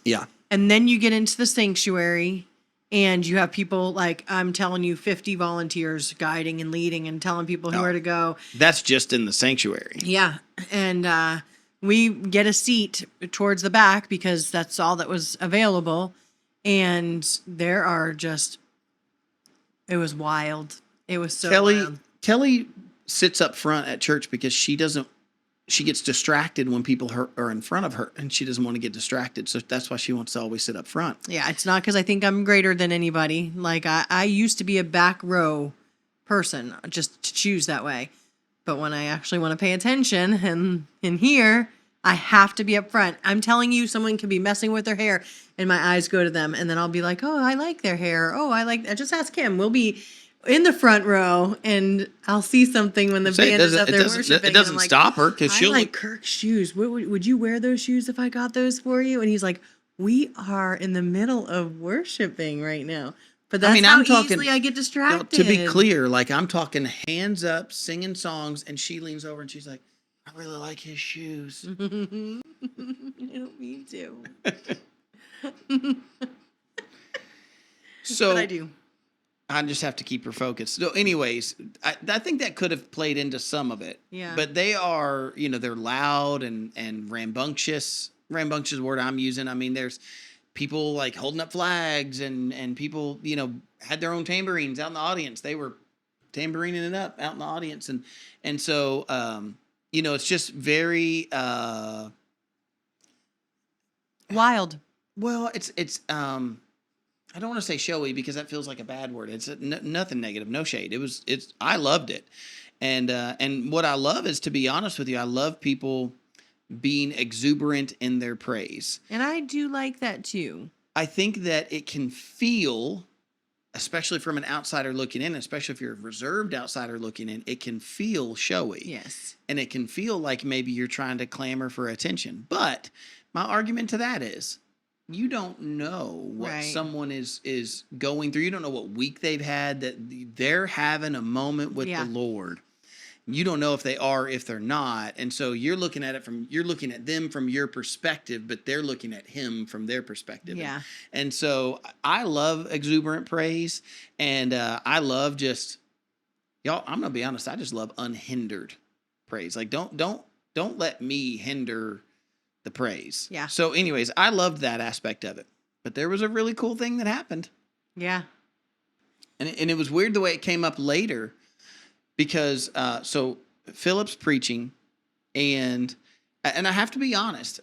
Yeah. And then you get into the sanctuary, and you have people, like, I'm telling you, 50 volunteers guiding and leading and telling people where to go. That's just in the sanctuary. Yeah. And we get a seat towards the back because that's all that was available. And there are just, it was wild. It was so wild. Kelly sits up front at church because she gets distracted when people are in front of her, and she doesn't want to get distracted. So that's why she wants to always sit up front. Yeah, it's not because I think I'm greater than anybody. Like, I used to be a back row person, just to choose that way. But when I actually want to pay attention and in here, I have to be up front. I'm telling you, someone can be messing with their hair, and my eyes go to them, and then I'll be like, oh, I like their hair. Oh, just ask him. We'll be in the front row, and I'll see something when the band is up there worshiping. It doesn't stop her because she'll like Kirk's shoes. Would you wear those shoes if I got those for you? And he's like, we are in the middle of worshiping right now. But that's how easily I get distracted. To be clear, like I'm talking hands up, singing songs, and she leans over and she's like, I really like his shoes. I don't mean to. So but I do. I just have to keep her focused. So anyways, I think that could have played into some of it. Yeah. But they are, they're loud and rambunctious. Rambunctious is the word I'm using. I mean, there's people like holding up flags and people, had their own tambourines out in the audience. They were tambourining it up out in the audience. And so, it's just very wild. Well, it's I don't want to say showy because that feels like a bad word. It's nothing negative, no shade. I loved it. And what I love is, to be honest with you, I love people being exuberant in their praise. And I do like that too. I think that it can feel, especially from an outsider looking in, especially if you're a reserved outsider looking in, it can feel showy. Yes. And it can feel like maybe you're trying to clamor for attention. But my argument to that is, you don't know what Right. someone is going through. You don't know what week they've had, that they're having a moment with the Lord. You don't know if they are, if they're not. And so you're looking at them from your perspective, but they're looking at him from their perspective. Yeah. And so I love exuberant praise, and I love just, y'all, I'm going to be honest, I just love unhindered praise. Like don't let me hinder the praise. Yeah. So anyways, I loved that aspect of it. But there was a really cool thing that happened. Yeah. And it was weird the way it came up later, because so Philip's preaching, and I have to be honest,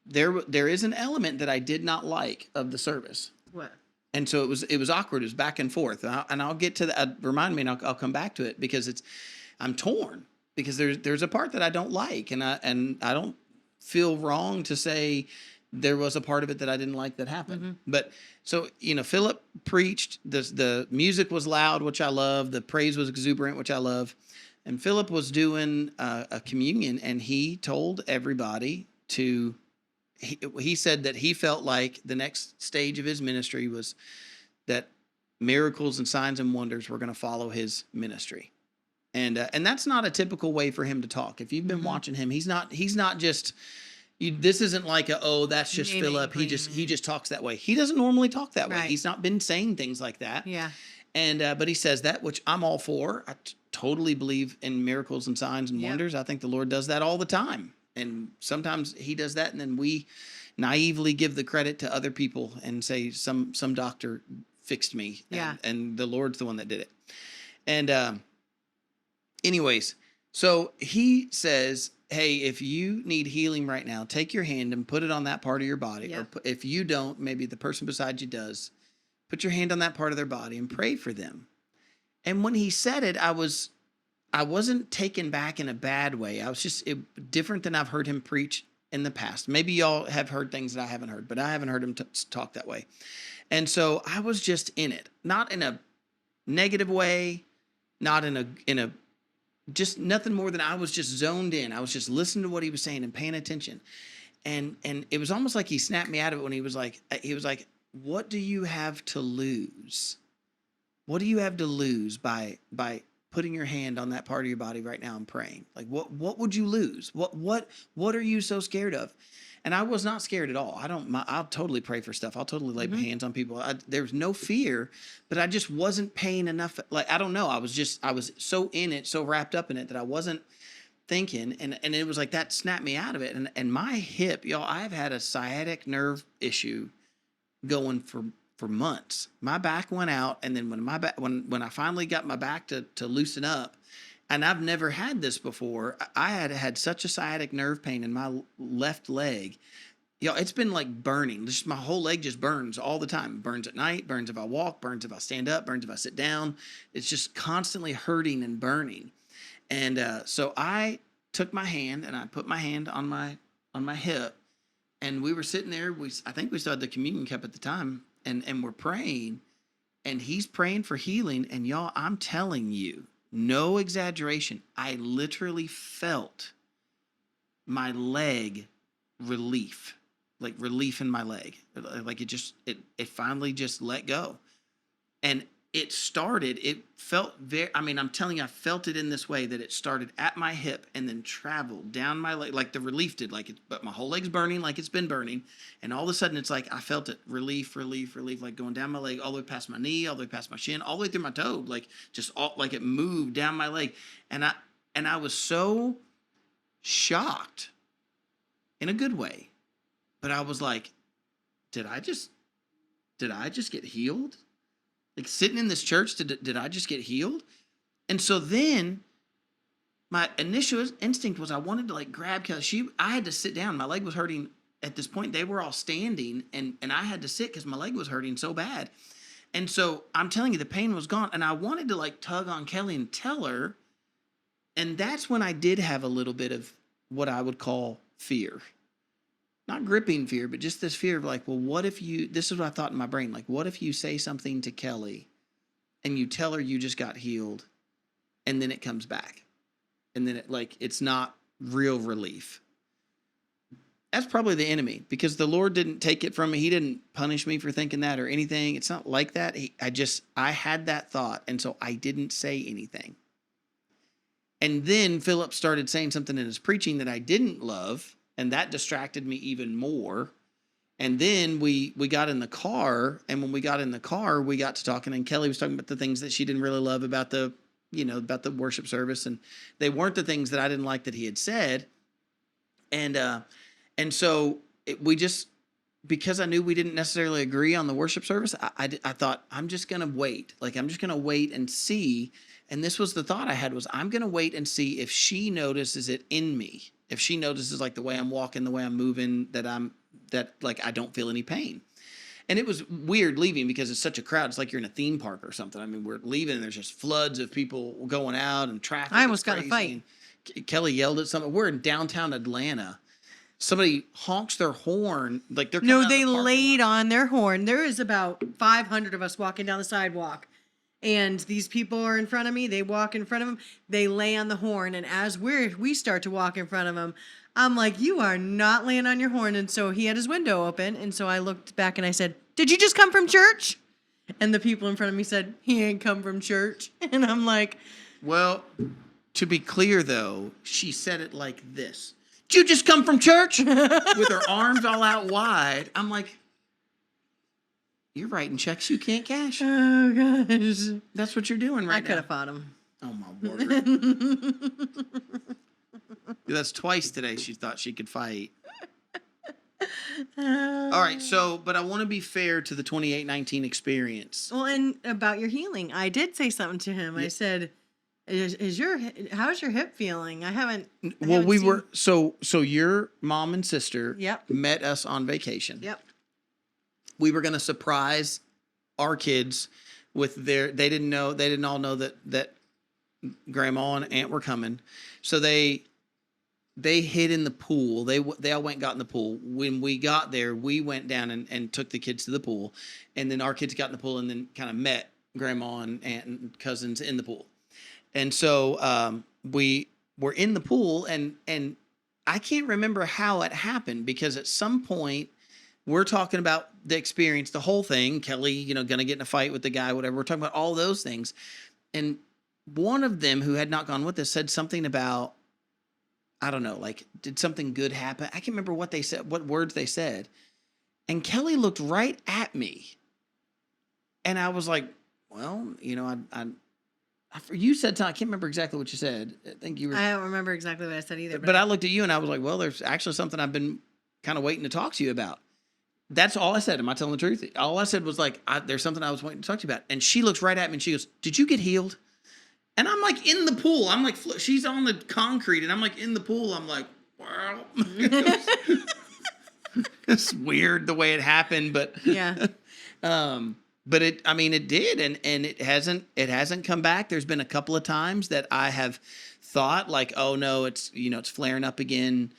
there is an element that I did not like of the service. What? And so it was awkward. It was back and forth. And I'll get to that. Remind me, and I'll come back to it, because I'm torn, because there's a part that I don't like, and I don't feel wrong to say there was a part of it that I didn't like that happened. Mm-hmm. But so, Philip preached, the music was loud, which I love. The praise was exuberant, which I love. And Philip was doing a communion, and he told everybody he said that he felt like the next stage of his ministry was that miracles and signs and wonders were going to follow his ministry. And that's not a typical way for him to talk. If you've been mm-hmm. watching him, he's not just, this isn't like that's just Philip. He just talks that way. He doesn't normally talk that way. He's not been saying things like that. Yeah. And but he says that, which I'm all for. I totally believe in miracles and signs and wonders. I think the Lord does that all the time. And sometimes he does that, and then we naively give the credit to other people and say some doctor fixed me. Yeah. And the Lord's the one that did it. And anyways, so he says, hey, if you need healing right now, take your hand and put it on that part of your body. Yeah. Or if you don't, maybe the person beside you does. Put your hand on that part of their body and pray for them. And when he said it, I wasn't taken back in a bad way. I was just different than I've heard him preach in the past. Maybe y'all have heard things that I haven't heard, but I haven't heard him talk that way. And so I was just in it, not in a negative way, not in a just nothing more than I was just zoned in. I was just listening to what he was saying and paying attention. And it was almost like he snapped me out of it when he was like, what do you have to lose? What do you have to lose by putting your hand on that part of your body right now and praying? Like, what would you lose? What are you so scared of? And I was not scared at all. I'll totally pray for stuff. I'll totally lay hands on people. There's no fear, but I just wasn't paying enough. Like, I don't know. I was so in it, so wrapped up in it that I wasn't thinking. And it was like that snapped me out of it. And my hip, y'all, I've had a sciatic nerve issue going for months. My back went out, and then when I finally got my back to loosen up, and I've never had this before, I had such a sciatic nerve pain in my left leg. It's been like burning. Just my whole leg just burns all the time. Burns at night, burns if I walk, burns if I stand up, burns if I sit down. It's just constantly hurting and burning. And so I took my hand and I put my hand on my hip, and we were sitting there. I think we still had the communion cup at the time. And we're praying, and he's praying for healing. And y'all, I'm telling you, no exaggeration, I literally felt my leg relief in my leg. Like it finally just let go. And it felt I'm telling you, I felt it in this way, that it started at my hip and then traveled down my leg, like the relief did, but my whole leg's burning, like it's been burning. And all of a sudden it's like, I felt it relief, like going down my leg, all the way past my knee, all the way past my shin, all the way through my toe, like just like it moved down my leg. And I was so shocked in a good way, but I was like, did I just get healed? Like, sitting in this church, did I just get healed? And so then my initial instinct was I wanted to grab Kelly. I had to sit down. My leg was hurting at this point. They were all standing, and I had to sit because my leg was hurting so bad. And so I'm telling you, the pain was gone. And I wanted to tug on Kelly and tell her. And that's when I did have a little bit of what I would call fear. Not gripping fear, but just this fear of what if this is what I thought in my brain. What if you say something to Kelly and you tell her you just got healed, and then it comes back, and then it's not real relief. That's probably the enemy, because the Lord didn't take it from me. He didn't punish me for thinking that or anything. It's not like that. I had that thought, and so I didn't say anything. And then Philip started saying something in his preaching that I didn't love, and that distracted me even more. And then we got in the car, and when we got in the car, we got to talking, and Kelly was talking about the things that she didn't really love about the worship service, and they weren't the things that I didn't like that he had said. And so we just, because I knew we didn't necessarily agree on the worship service, I thought, I'm just going to wait. Like, I'm just going to wait and see. And this was the thought I had, was I'm going to wait and see if she notices it in me. If she notices, like, the way I'm walking, the way I'm moving, that I don't feel any pain. And it was weird leaving because it's such a crowd. It's like you're in a theme park or something. I mean, we're leaving and there's just floods of people going out and traffic. I almost got in a fight. Kelly yelled at something. We're in downtown Atlanta. Somebody honks their horn, like they're no, they laid on their horn. There is about 500 of us walking down the sidewalk, and these people are in front of me. They walk in front of them. They lay on the horn, and as we start to walk in front of them, I'm like, "You are not laying on your horn." And so he had his window open, and so I looked back and I said, "Did you just come from church?" And the people in front of me said, "He ain't come from church." And I'm like, "Well, to be clear though, she said it like this. Did you just come from church?" With her arms all out wide. I'm like, you're writing checks you can't cash. Oh, gosh. That's what you're doing right now. I could have fought him. Oh, my word. That's twice today she thought she could fight. All right, but I want to be fair to the 28-19 experience. Well, and about your healing, I did say something to him. Yeah. I said, how's your hip feeling? I haven't were so your mom and sister met us on vacation. Yep. We were going to surprise our kids with they didn't all know that grandma and aunt were coming. So they hid in the pool. They all went and got in the pool. When we got there, we went down and took the kids to the pool, and then our kids got in the pool and then kind of met grandma and aunt and cousins in the pool. And so we were in the pool, and I can't remember how it happened, because at some point we're talking about the experience, the whole thing. Kelly, going to get in a fight with the guy, whatever. We're talking about all those things. And one of them who had not gone with us said something about, I don't know, like, did something good happen? I can't remember what they said, what words they said. And Kelly looked right at me. And I was like, well, you said something. I can't remember exactly what you said. I don't remember exactly what I said either. But I looked at you and I was like, well, there's actually something I've been kind of waiting to talk to you about. That's all I said. Am I telling the truth? All I said was like, there's something I was waiting to talk to you about. And she looks right at me and she goes, did you get healed? And I'm like in the pool. I'm like, she's on the concrete and I'm like in the pool. I'm like, wow. It's weird the way it happened, but yeah. But it did, and it hasn't come back. There's been a couple of times that I have thought like, oh no, it's flaring up again,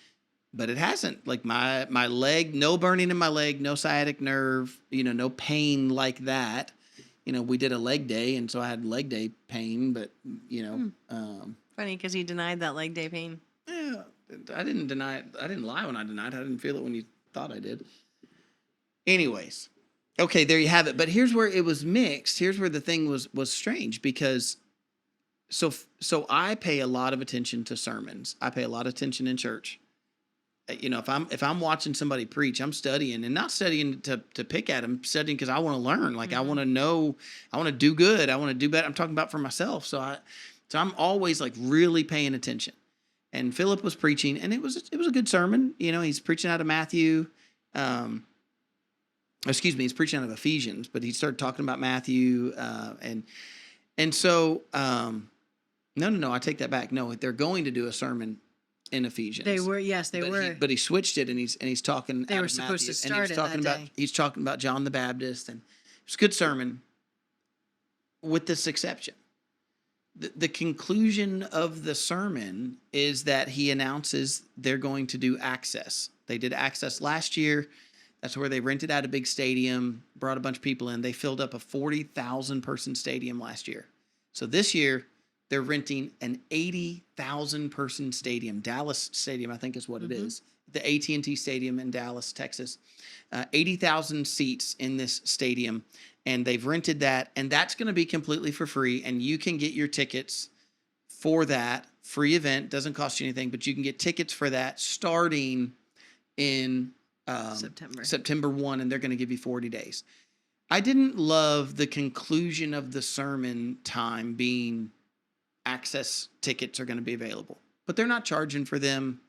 but it hasn't. Like my leg, no burning in my leg, no sciatic nerve, no pain like that. We did a leg day, and so I had leg day pain, but funny because you denied that leg day pain. Yeah, I didn't deny it. I didn't lie when I denied it. I didn't feel it when you thought I did. Anyways. Okay, there you have it. But here's where it was mixed. Here's where the thing was strange, because so I pay a lot of attention to sermons. I pay a lot of attention in church. If I'm watching somebody preach, I'm studying, and not studying to pick at them. I'm studying because I want to learn. Like I want to know, I want to do good. I want to do better. I'm talking about for myself. So I'm always like really paying attention. And Philip was preaching, and it was a good sermon. He's preaching out of Matthew. He's preaching out of Ephesians, but he started talking about Matthew, and so no, I take that back. No, they're going to do a sermon in Ephesians. They were. But he switched it, and he's talking. They were supposed to start it that day. He's talking about John the Baptist, and it's a good sermon, with this exception. The conclusion of the sermon is that he announces they're going to do Access. They did Access last year. That's where they rented out a big stadium, brought a bunch of people in. They filled up a 40,000 person stadium last year. So this year, they're renting an 80,000 person stadium. Dallas Stadium, I think is what it is. the AT&T Stadium in Dallas, Texas. 80,000 seats in this stadium, and they've rented that, and that's going to be completely for free, and you can get your tickets for that free event. Doesn't cost you anything, but you can get tickets for that starting in September 1, and they're going to give you 40 days. I didn't love the conclusion of the sermon time being access tickets are going to be available, but they're not charging for them.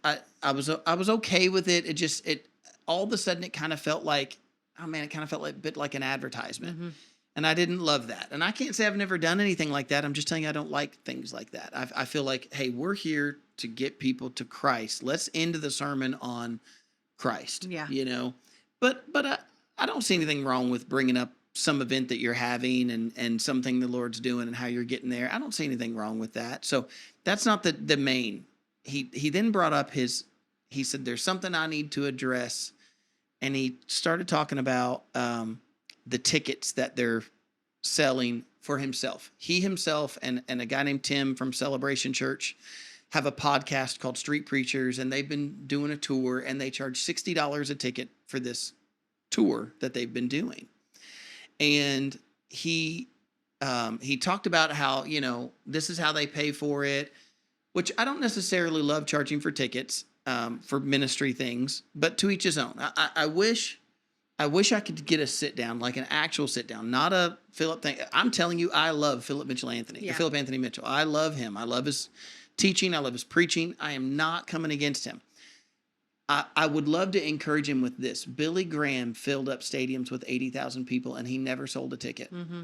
I was okay with it. It all of a sudden it kind of felt like, oh man, it kind of felt like a bit like an advertisement. Mm-hmm. And I didn't love that. And I can't say I've never done anything like that. I'm just telling you, I don't like things like that. I feel like, hey, we're here to get people to Christ. Let's end the sermon on Christ. Yeah. You know, but I don't see anything wrong with bringing up some event that you're having and something the Lord's doing and how you're getting there. I don't see anything wrong with that. So that's not the main. He then brought up he said, there's something I need to address. And he started talking about the tickets that they're selling for himself. He himself and a guy named Tim from Celebration Church have a podcast called Street Preachers, and they've been doing a tour, and they charge $60 a ticket for this tour that they've been doing. And he talked about how, you know, this is how they pay for it, which I don't necessarily love charging for tickets for ministry things, but to each his own. I wish I could get a sit down, like an actual sit down, not a Philip thing. I'm telling you, I love Philip Mitchell Anthony, Philip Anthony Mitchell. I love him. I love his teaching. I love his preaching. I am not coming against him. I would love to encourage him with this. Billy Graham filled up stadiums with 80,000 people, and he never sold a ticket. Mm-hmm.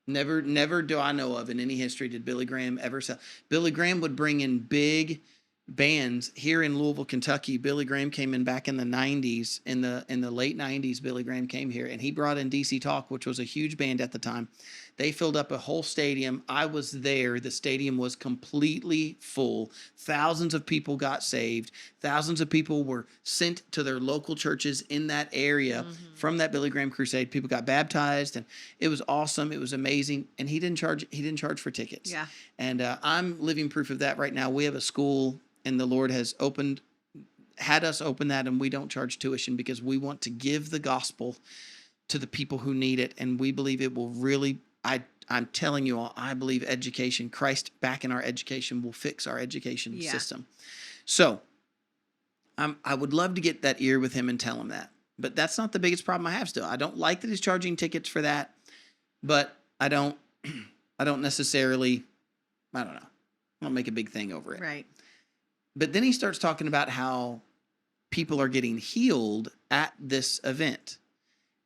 Never do I know of in any history did Billy Graham ever sell. Billy Graham would bring in big bands here in Louisville, Kentucky. Billy Graham came in back in the 90s. In the late 90s, Billy Graham came here, and he brought in DC Talk, which was a huge band at the time. They filled up a whole stadium. I was there. The stadium was completely full. Thousands of people got saved. Thousands of people were sent to their local churches in that area from that Billy Graham crusade. People got baptized, and it was awesome. It was amazing. And he didn't charge for tickets. Yeah. And I'm living proof of that right now. We have a school, and the Lord has had us open that, and we don't charge tuition because we want to give the gospel to the people who need it. And we believe it will really, I'm telling you all, I believe education, Christ back in our education will fix our education system. So I would love to get that ear with him and tell him that. But that's not the biggest problem I have still. I don't like that he's charging tickets for that, but I don't necessarily, I don't make a big thing over it. Right. But then he starts talking about how people are getting healed at this event.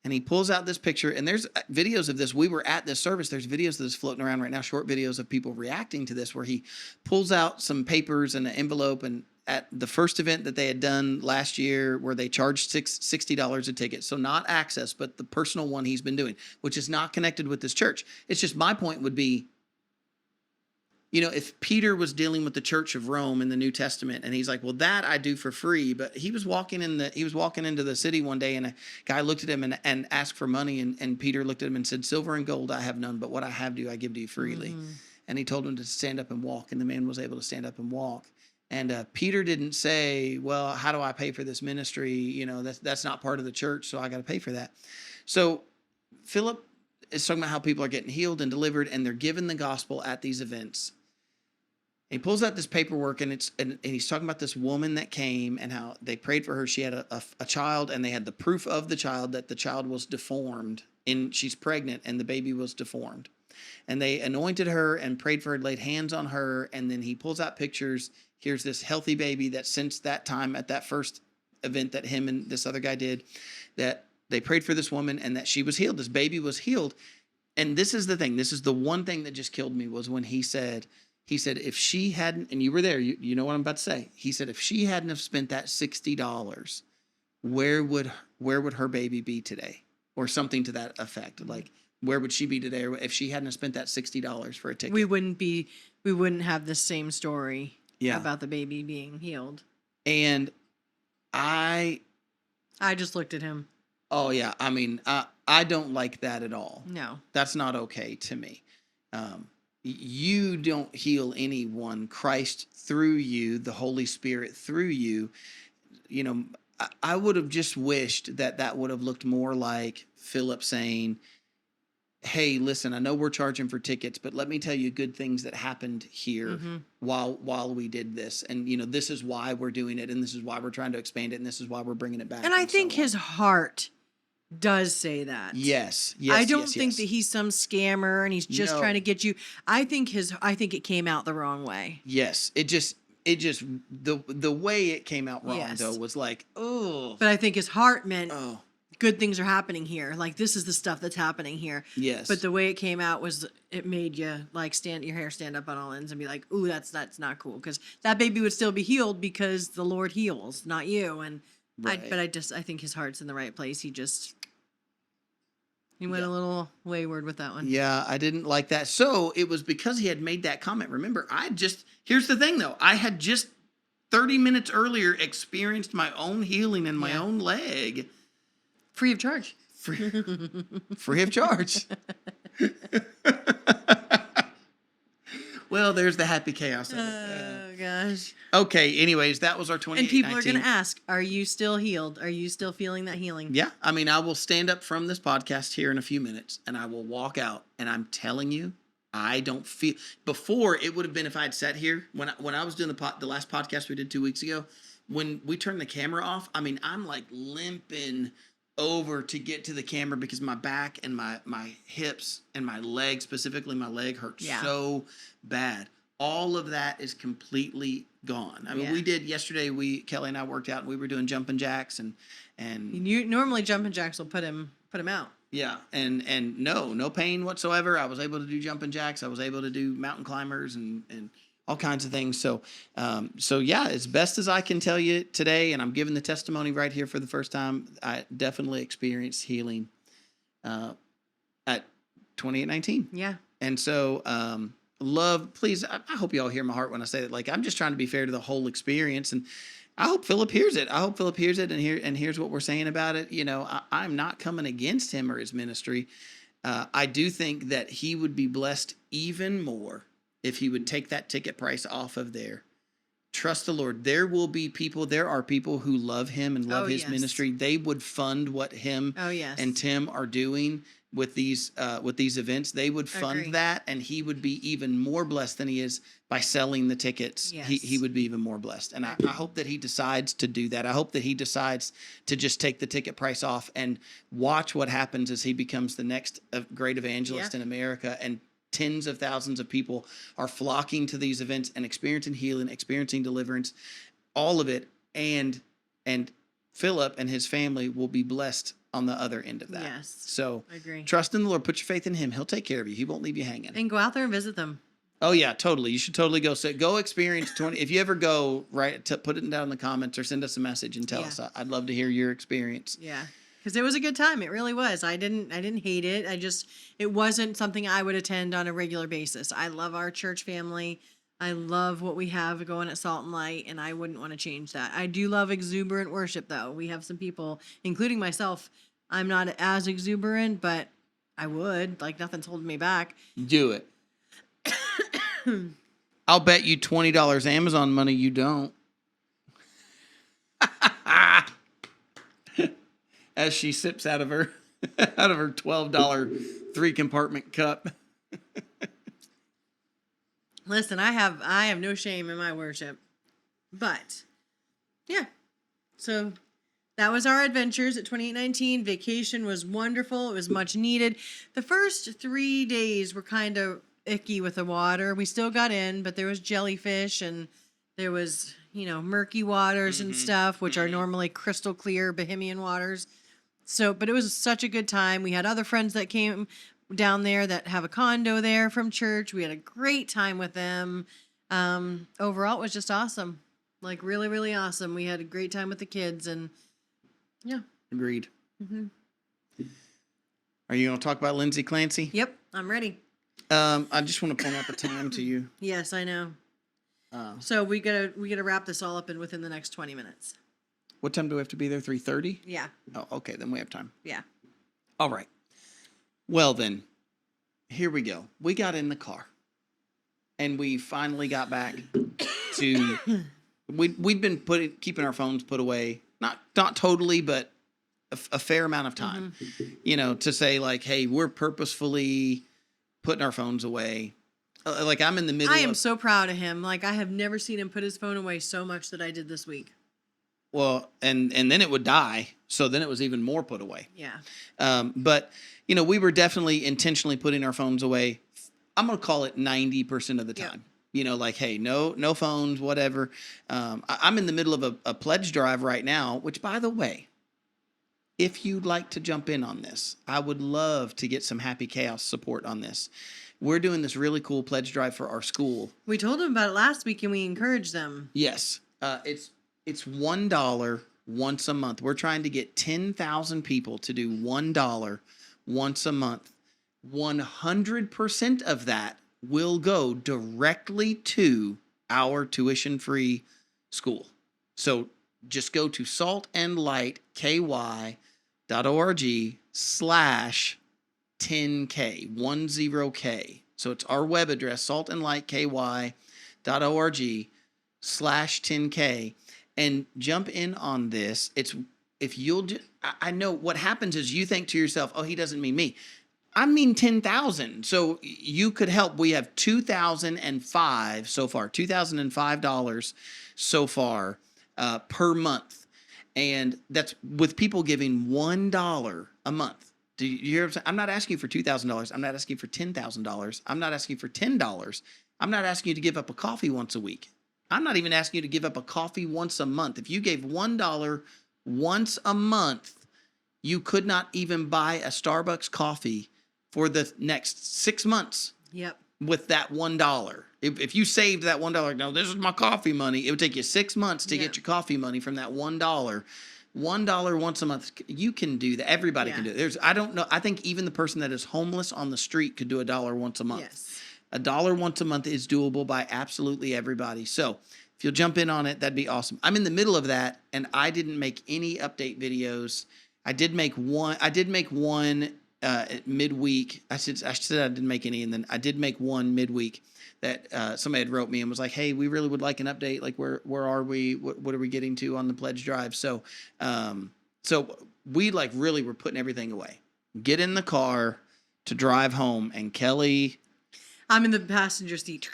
And he pulls out this picture, and there's videos of this. We were at this service. There's videos of this floating around right now, short videos of people reacting to this, where he pulls out some papers and an envelope. And at the first event that they had done last year, where they charged $60 a ticket. So not access, but the personal one he's been doing, which is not connected with this church. It's just, my point would be, you know, if Peter was dealing with the Church of Rome in the New Testament, and he's like, well, that I do for free, but he was walking into the city one day, and a guy looked at him and asked for money, and Peter looked at him and said, silver and gold I have none, but what I have do I give to you freely. Mm-hmm. And he told him to stand up and walk, and the man was able to stand up and walk. And Peter didn't say, well, how do I pay for this ministry? You know, that's not part of the church, so I got to pay for that. So Philip is talking about how people are getting healed and delivered, and they're given the gospel at these events. He pulls out this paperwork, and he's talking about this woman that came and how they prayed for her. She had a child, and they had the proof of the child that the child was deformed, and she's pregnant, and the baby was deformed. And they anointed her and prayed for her, laid hands on her, and then he pulls out pictures. Here's this healthy baby that since that time at that first event that him and this other guy did, that they prayed for this woman and that she was healed. This baby was healed. And this is the thing. This is the one thing that just killed me, was when he said, if she hadn't, and you were there, you know what I'm about to say. He said, if she hadn't have spent that $60, where would her baby be today? Or something to that effect. Like, where would she be today if she hadn't have spent that $60 for a ticket? We wouldn't have the same story about the baby being healed. And I just looked at him. Oh yeah. I mean, I don't like that at all. No. That's not okay to me. you don't heal anyone. Christ through you, the Holy Spirit through you. You know, I would have just wished that would have looked more like Philip saying, hey, listen, I know we're charging for tickets, but let me tell you good things that happened here while we did this. And, this is why we're doing it, and this is why we're trying to expand it, and this is why we're bringing it back. And I think his heart does say that. Yes. I don't think that he's some scammer and he's just trying to get you. I think it came out the wrong way. Yes. It just the way it came out wrong though was like, oh. But I think his heart meant good things are happening here. Like, this is the stuff that's happening here. Yes. But the way it came out was, it made you like your hair stand up on all ends and be like, ooh, that's not cool. Because that baby would still be healed because the Lord heals, not you. And I think his heart's in the right place. He went a little wayward with that one. Yeah, I didn't like that. So it was because he had made that comment. Remember, here's the thing though. I had just 30 minutes earlier experienced my own healing in my own leg. Free of charge. Free of charge. Well, there's the happy chaos of it. Oh, gosh. Okay, anyways, that was our 2019. And people are going to ask, are you still healed? Are you still feeling that healing? Yeah. I mean, I will stand up from this podcast here in a few minutes, and I will walk out, and I'm telling you, I don't feel... Before, it would have been if I had sat here, when I was doing the last podcast we did 2 weeks ago, when we turned the camera off, I mean, I'm like limping over to get to the camera because my back and my hips and my leg, specifically my leg, hurt so bad. All of that is completely gone. I mean, we did yesterday. Kelly and I worked out, and we were doing jumping jacks and you normally jumping jacks will put him out. Yeah, and no pain whatsoever. I was able to do jumping jacks. I was able to do mountain climbers and all kinds of things. So yeah, as best as I can tell you today, and I'm giving the testimony right here for the first time, I definitely experienced healing at 2819. Yeah. And so, please, I hope you all hear my heart when I say that. Like, I'm just trying to be fair to the whole experience, and I hope Philip hears it. And here's what we're saying about it. I'm not coming against him or his ministry. I do think that he would be blessed even more if he would take that ticket price off of there. Trust the Lord. There are people who love him and love his ministry. They would fund what him and Tim are doing with these events. They would fund that, and he would be even more blessed than he is by selling the tickets. Yes. He would be even more blessed. And I hope that he decides to do that. I hope that he decides to just take the ticket price off and watch what happens as he becomes the next great evangelist in America, and tens of thousands of people are flocking to these events and experiencing healing, experiencing deliverance, all of it. And Philip and his family will be blessed on the other end of that. Yes. So I agree. Trust in the Lord. Put your faith in him. He'll take care of you. He won't leave you hanging. And go out there and visit them. Oh yeah, totally. You should totally go. So go experience 20. If you ever go, put it down in the comments or send us a message and tell us. I'd love to hear your experience. Yeah. Because it was a good time. It really was. I didn't hate it. It wasn't something I would attend on a regular basis. I love our church family. I love what we have going at Salt and Light, and I wouldn't want to change that. I do love exuberant worship, though. We have some people, including myself. I'm not as exuberant, but I would. Like, nothing's holding me back. Do it. I'll bet you $20 Amazon money you don't. As she sips out of her $12 3-compartment cup. Listen, I have no shame in my worship. But yeah. So that was our adventures at 2819. Vacation was wonderful. It was much needed. The first 3 days were kind of icky with the water. We still got in, but there was jellyfish and there was, murky waters and stuff, which are normally crystal clear Bohemian waters. So, but it was such a good time. We had other friends that came down there that have a condo there from church. We had a great time with them. Overall, it was just awesome. Like, really, really awesome. We had a great time with the kids, and yeah. Agreed. Mm-hmm. Are you going to talk about Lindsay Clancy? Yep, I'm ready. I just want to point out the time to you. Yes, I know. So we gotta wrap this all up within the next 20 minutes. What time do we have to be there? 3:30? Yeah. Oh, okay. Then we have time. Yeah. All right. Well, then, here we go. We got in the car. and we finally got back to. We'd been keeping our phones put away, not totally, but a fair amount of time. To say like, hey, we're purposefully putting our phones away. Like I'm in the middle. I am so proud of him. Like I have never seen him put his phone away so much that I did this week. Well, and then it would die. So then it was even more put away. Yeah. But, we were definitely intentionally putting our phones away. I'm going to call it 90% of the time. Yep. Like, hey, no phones, whatever. I'm in the middle of a pledge drive right now, which, by the way, if you'd like to jump in on this, I would love to get some Happy Chaos support on this. We're doing this really cool pledge drive for our school. We told them about it last week and we encouraged them. Yes. It's $1 once a month. We're trying to get 10,000 people to do $1 once a month. 100% of that will go directly to our tuition-free school. So just go to saltandlightky.org/10K, 10K. So it's our web address, saltandlightky.org/10K, and jump in on this. I know what happens is you think to yourself, oh, he doesn't mean me. I mean 10,000. So you could help. We have $2,005 so far, $2,005 so far per month. And that's with people giving $1 a month. Do you hear what I'm saying? I'm not asking you for $2,000. I'm not asking for $10,000. I'm not asking for $10. I'm not asking you to give up a coffee once a week. I'm not even asking you to give up a coffee once a month. If you gave $1 once a month, you could not even buy a Starbucks coffee for the next 6 months. Yep. With that $1. If you saved that $1, no, this is my coffee money. It would take you 6 months to get your coffee money from that $1. $1 once a month. You can do that. Everybody can do it. I don't know. I think even the person that is homeless on the street could do $1 once a month. Yes. $1 once a month is doable by absolutely everybody. So if you'll jump in on it, that'd be awesome. I'm in the middle of that, and I didn't make any update videos. I did make one midweek. I said I didn't make any, and then I did make one midweek that somebody had wrote me and was like, "Hey, we really would like an update. Like, where are we? What are we getting to on the pledge drive?" So, we like really were putting everything away. Get in the car to drive home, and Kelly. I'm in the passenger seat.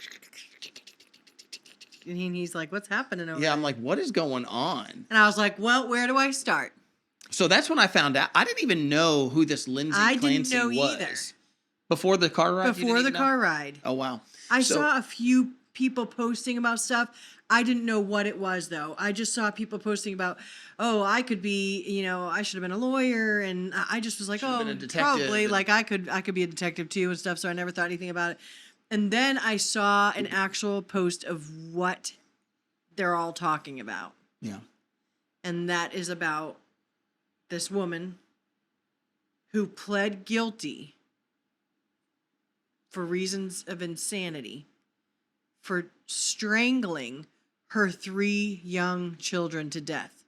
And he's like, what's happening over there? I'm like, what is going on? And I was like, well, where do I start? So that's when I found out. I didn't even know who this Lindsay Clancy was. I didn't know either. Before the car ride? Before the car ride. Oh, wow. I saw a few people posting about stuff. I didn't know what it was, though. I just saw people posting about, oh, I could be, I should have been a lawyer. And I just was like, probably. Like, I could be a detective, too, and stuff. So I never thought anything about it. And then I saw an actual post of what they're all talking about. Yeah. And that is about this woman who pled guilty for reasons of insanity for strangling her 3 young children to death.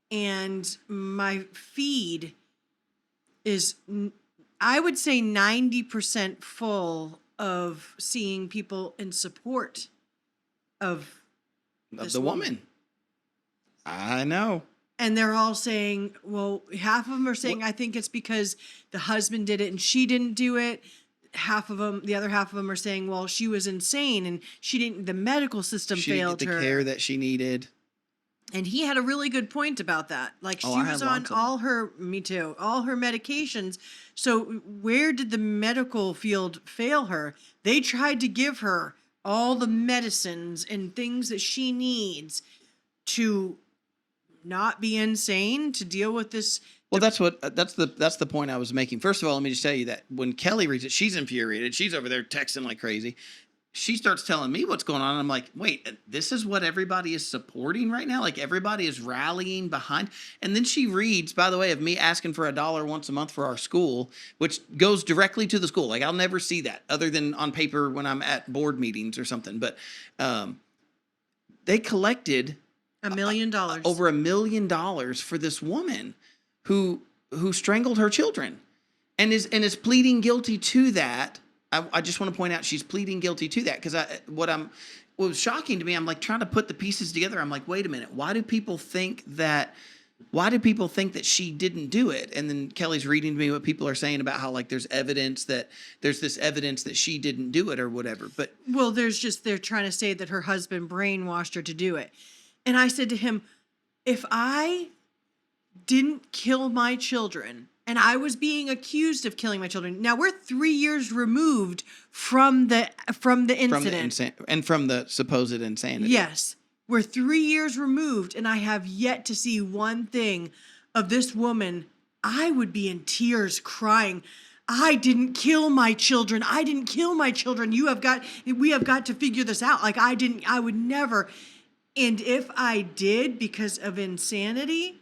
And my feed is, I would say, 90% full of seeing people in support of this woman. I know. And they're all saying, well, half of them are saying, I think it's because the husband did it and she didn't do it. The other half of them are saying, well, she was insane and the medical system failed her. She didn't get the care that she needed. And he had a really good point about that. Like, she was on all her medications. So where did the medical field fail her? They tried to give her all the medicines and things that she needs to not be insane, to deal with this. Well, that's the point I was making. First of all, let me just tell you that when Kelly reads it, she's infuriated. She's over there texting like crazy. She starts telling me what's going on. I'm like, wait, this is what everybody is supporting right now? Like, everybody is rallying behind. And then she reads, by the way, of me asking for $1 once a month for our school, which goes directly to the school. Like, I'll never see that other than on paper when I'm at board meetings or something. But they collected $1 million, over $1 million for this woman who strangled her children, and is pleading guilty to that I just want to point out she's pleading guilty to that because what was shocking to me, I'm like trying to put the pieces together. I'm like, wait a minute, why do people think that she didn't do it? And then Kelly's reading to me what people are saying about how like there's this evidence that she didn't do it or whatever. But well, they're trying to say that her husband brainwashed her to do it. And I said to him, if I didn't kill my children and I was being accused of killing my children, now we're 3 years removed from the incident and from the supposed insanity. Yes. We're 3 years removed, and I have yet to see one thing of this woman. I would be in tears crying. I didn't kill my children. I didn't kill my children. We have got to figure this out. Like I would never. And if I did because of insanity,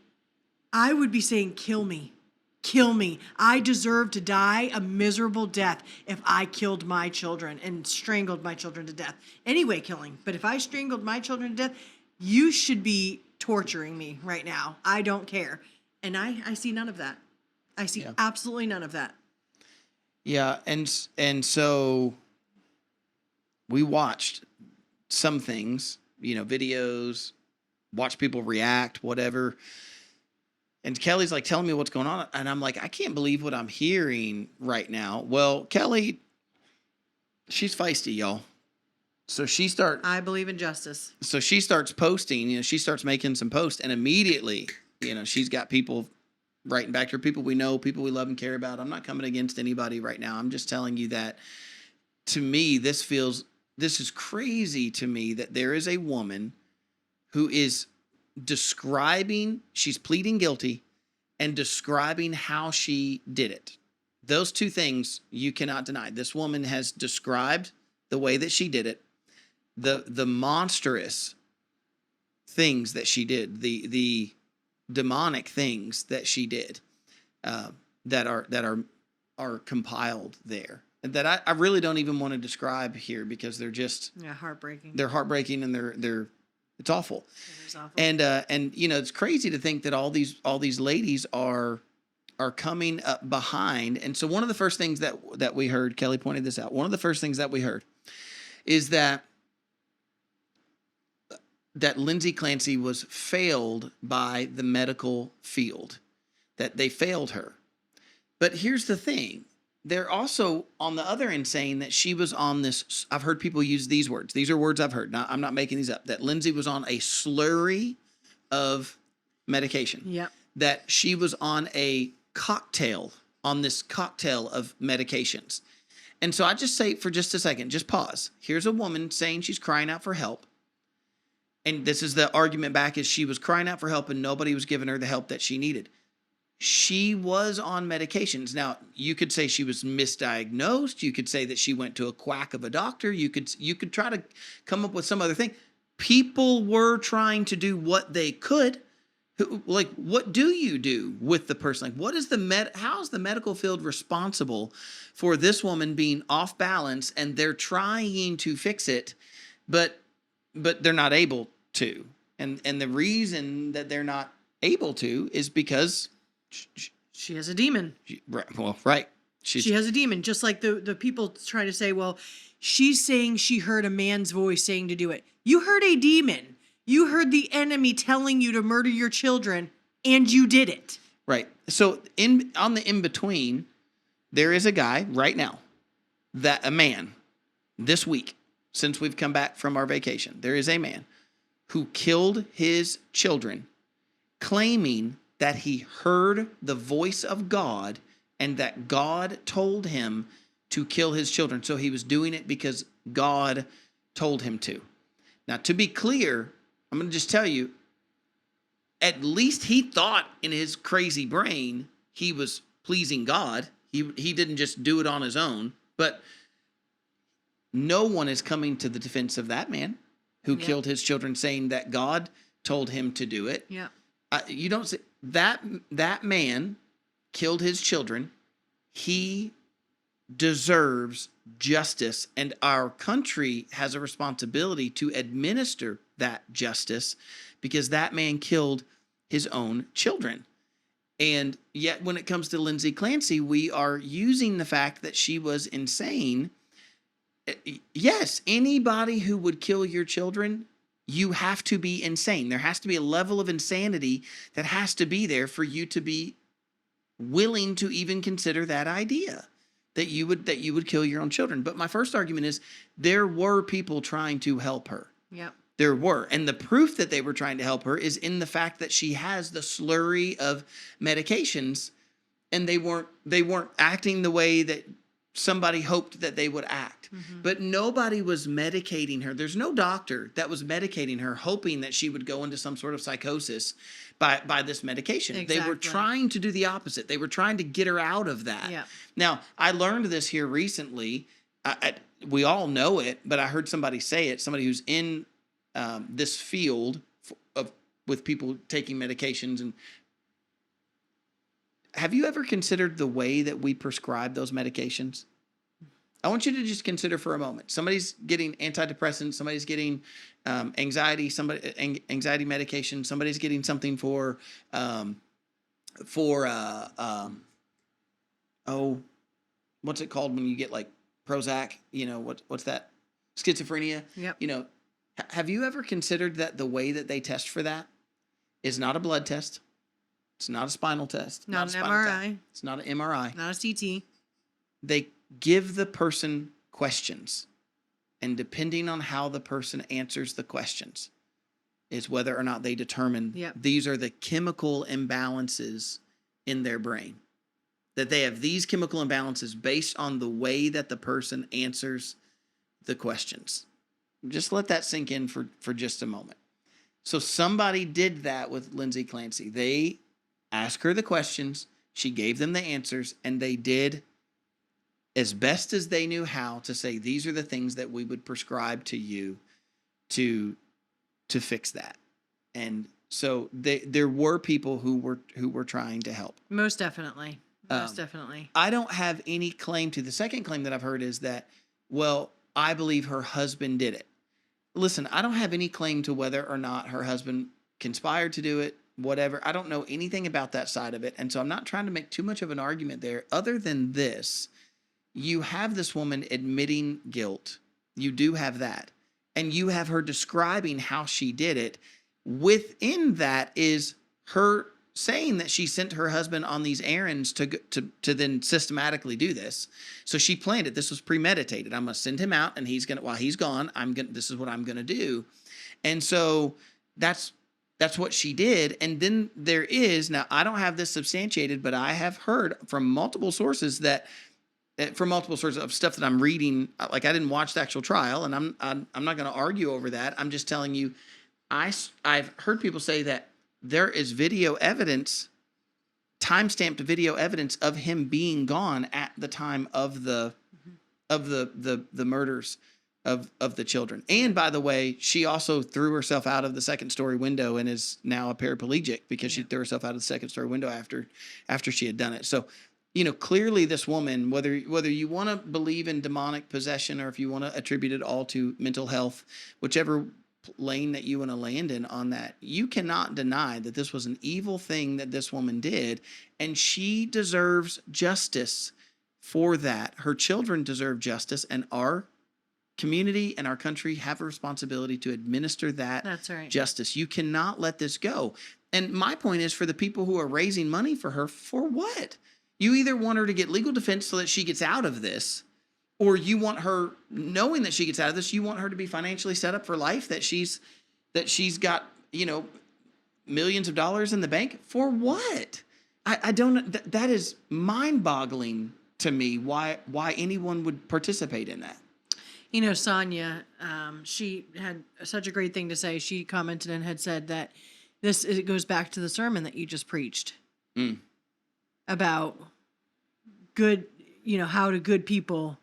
I would be saying, kill me. Kill me. I deserve to die a miserable death if I killed my children and strangled my children to death. Anyway, killing. But if I strangled my children to death, you should be torturing me right now. I don't care. And I see none of that. I see absolutely none of that. Yeah, and so we watched some things, videos, watch people react, whatever. And Kelly's like telling me what's going on. And I'm like, I can't believe what I'm hearing right now. Well, Kelly, she's feisty, y'all. So I believe in justice. So she starts posting, she starts making some posts. And immediately, she's got people writing back to her, people we know, people we love and care about. I'm not coming against anybody right now. I'm just telling you that to me, this is crazy to me that there is a woman who is she's pleading guilty and describing how she did it. Those two things you cannot deny. This woman has described the way that she did it, the monstrous things that she did, the demonic things that she did, that are compiled there, that I really don't even want to describe here because they're just heartbreaking. They're heartbreaking and they're it's awful. It is awful. And it's crazy to think that all these ladies are coming up behind. And so one of the first things that we heard, Kelly pointed this out. One of the first things that we heard is that Lindsay Clancy was failed by the medical field, that they failed her. But here's the thing. They're also on the other end saying that she was on this. I've heard people use these words. These are words I've heard. I'm not making these up. That Lindsay was on a slurry of medication. Yep. That she was on this cocktail of medications. And so I just say for just a second, just pause. Here's a woman saying she's crying out for help. And this is the argument back is she was crying out for help and nobody was giving her the help that she needed. She was on medications. Now, you could say she was misdiagnosed. You could say that she went to a quack of a doctor. You could try to come up with some other thing. People were trying to do what they could. Like, what do you do with the person? Like, what is how is the medical field responsible for this woman being off balance and they're trying to fix it, but they're not able to? And the reason that they're not able to is because she has a demon. Right. She has a demon. Just like the people try to say, well, she's saying she heard a man's voice saying to do it. You heard a demon. You heard the enemy telling you to murder your children, and you did it. Right. So on the in-between, there is a guy right now, a man, this week, since we've come back from our vacation, there is a man who killed his children, claiming that he heard the voice of God and that God told him to kill his children. So he was doing it because God told him to. Now, to be clear, I'm going to just tell you, at least he thought in his crazy brain he was pleasing God. He didn't just do it on his own. But no one is coming to the defense of that man who killed his children, saying that God told him to do it. Yeah. You don't say that man killed his children. He deserves justice, and our country has a responsibility to administer that justice because that man killed his own children. And yet when it comes to Lindsay Clancy, we are using the fact that she was insane Yes, anybody who would kill your children, you have to be insane. There has to be a level of insanity that has to be there for you to be willing to even consider that idea that you would kill your own children. But my first argument is there were people trying to help her. Yep. There were. And the proof that they were trying to help her is in the fact that she has the slurry of medications, and they weren't acting the way that somebody hoped that they would act. Mm-hmm. But nobody was medicating her. There's no doctor that was medicating her hoping that she would go into some sort of psychosis by this medication. Exactly. They were trying to do the opposite. They were trying to get her out of that. Yeah. Now, I learned this here recently. We all know it, but I heard somebody say it, somebody who's in this field with people taking medications. And have you ever considered the way that we prescribe those medications? I want you to just consider for a moment. Somebody's getting antidepressants. Somebody's getting anxiety medication. Somebody's getting something for what's it called when you get like Prozac? You know, what's that? Schizophrenia. Yep. You know, have you ever considered that the way that they test for that is not a blood test? It's not a spinal test. Not an MRI. It's not an MRI. Not a CT. They give the person questions. And depending on how the person answers the questions is whether or not they determine these are the chemical imbalances in their brain. That they have these chemical imbalances based on the way that the person answers the questions. Just let that sink in for just a moment. So somebody did that with Lindsay Clancy. They asked her the questions, she gave them the answers, and they did as best as they knew how to say, these are the things that we would prescribe to you to fix that. And so there were people who were trying to help. Most definitely. Most definitely. I don't have any claim to. The second claim that I've heard is that, well, I believe her husband did it. Listen, I don't have any claim to whether or not her husband conspired to do it, whatever. I don't know anything about that side of it. And so I'm not trying to make too much of an argument there other than this. You have this woman admitting guilt. You do have that. And you have her describing how she did it. Within that is her saying that she sent her husband on these errands to then systematically do this. So she planned it. This was premeditated. I'm going to send him out, and while he's gone, this is what I'm going to do. And so that's what she did. And then now I don't have this substantiated, but I have heard from multiple sources of stuff that I'm reading. Like, I didn't watch the actual trial, and I'm not going to argue over that. I'm just telling you, I've heard people say that there is video evidence, timestamped video evidence of him being gone at the time of the murders of the children. And by the way, she also threw herself out of the second story window and is now a paraplegic because she threw herself out of the second story window after she had done it. So, you know, clearly this woman, whether you want to believe in demonic possession or if you want to attribute it all to mental health, whichever lane that you want to land in on that, you cannot deny that this was an evil thing that this woman did, and she deserves justice for that. Her children deserve justice, and our community and our country have a responsibility to administer that justice. You cannot let this go. And my point is, for the people who are raising money for her, for what? You either want her to get legal defense so that she gets out of this, or you want her, knowing that she gets out of this, you want her to be financially set up for life, that she's got, you know, millions of dollars in the bank. For what? I don't. That is mind-boggling to me. Why anyone would participate in that? You know, Sonia, she had such a great thing to say. She commented and had said that it goes back to the sermon that you just preached about good, you know, how do good people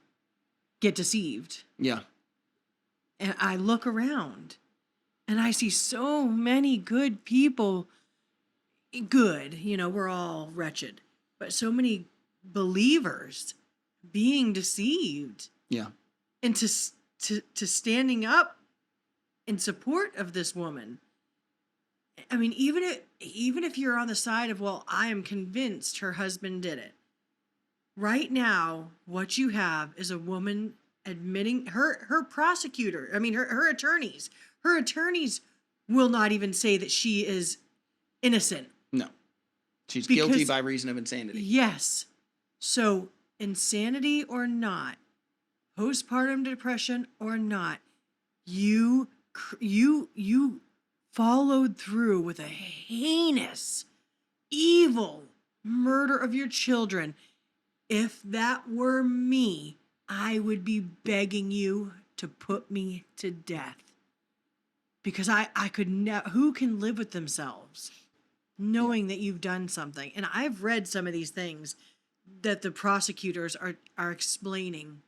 get deceived. Yeah. And I look around and I see so many good people. Good, you know, we're all wretched, but so many believers being deceived. Yeah. And to standing up in support of this woman. I mean, even if you're on the side of, well, I am convinced her husband did it. Right now, what you have is a woman admitting her prosecutor, I mean, her attorneys will not even say that she is innocent. No. She's guilty by reason of insanity. Yes. So insanity or not, postpartum depression or not, you followed through with a heinous, evil murder of your children. If that were me, I would be begging you to put me to death. Because I could never, who can live with themselves knowing that you've done something? And I've read some of these things that the prosecutors are explaining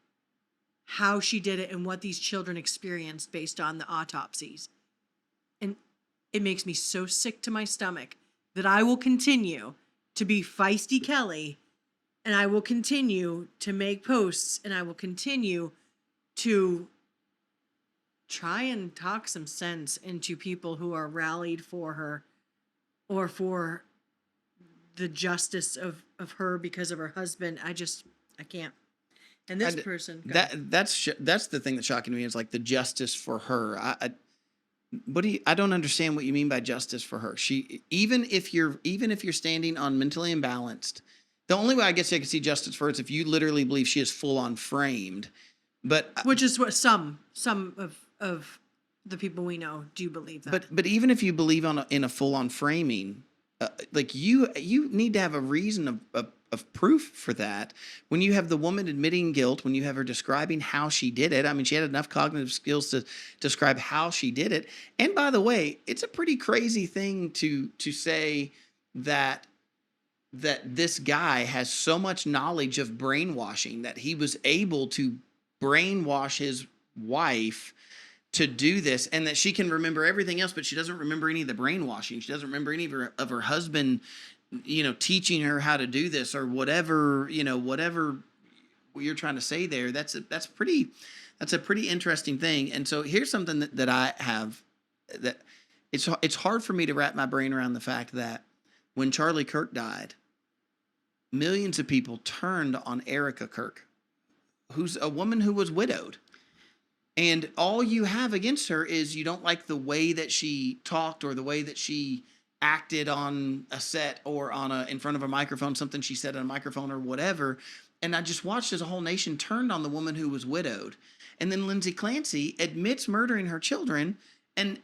how she did it and what these children experienced based on the autopsies. And it makes me so sick to my stomach that I will continue to be feisty Kelly, and I will continue to make posts, and I will continue to try and talk some sense into people who are rallied for her or for the justice of her because of her husband. I can't. And this person. That's the thing that's shocking to me is like the justice for her. I don't understand what you mean by justice for her. Even if you're standing on mentally imbalanced, the only way I guess I could see justice for her is if you literally believe she is full on framed. But which is what some of the people we know do believe that. But even if you believe in a full on framing, like you need to have a reason of proof for that. When you have the woman admitting guilt, when you have her describing how she did it, I mean, she had enough cognitive skills to describe how she did it. And by the way, it's a pretty crazy thing to say that this guy has so much knowledge of brainwashing that he was able to brainwash his wife to do this, and that she can remember everything else, but she doesn't remember any of the brainwashing. She doesn't remember any of her husband, teaching her how to do this or whatever you're trying to say there. That's a pretty interesting thing. And so here's something that I have that it's hard for me to wrap my brain around the fact that when Charlie Kirk died, millions of people turned on Erica Kirk, who's a woman who was widowed. And all you have against her is you don't like the way that she talked or the way that she acted on a set or in front of a microphone, something she said on a microphone or whatever. And I just watched as a whole nation turned on the woman who was widowed. And then Lindsay Clancy admits murdering her children and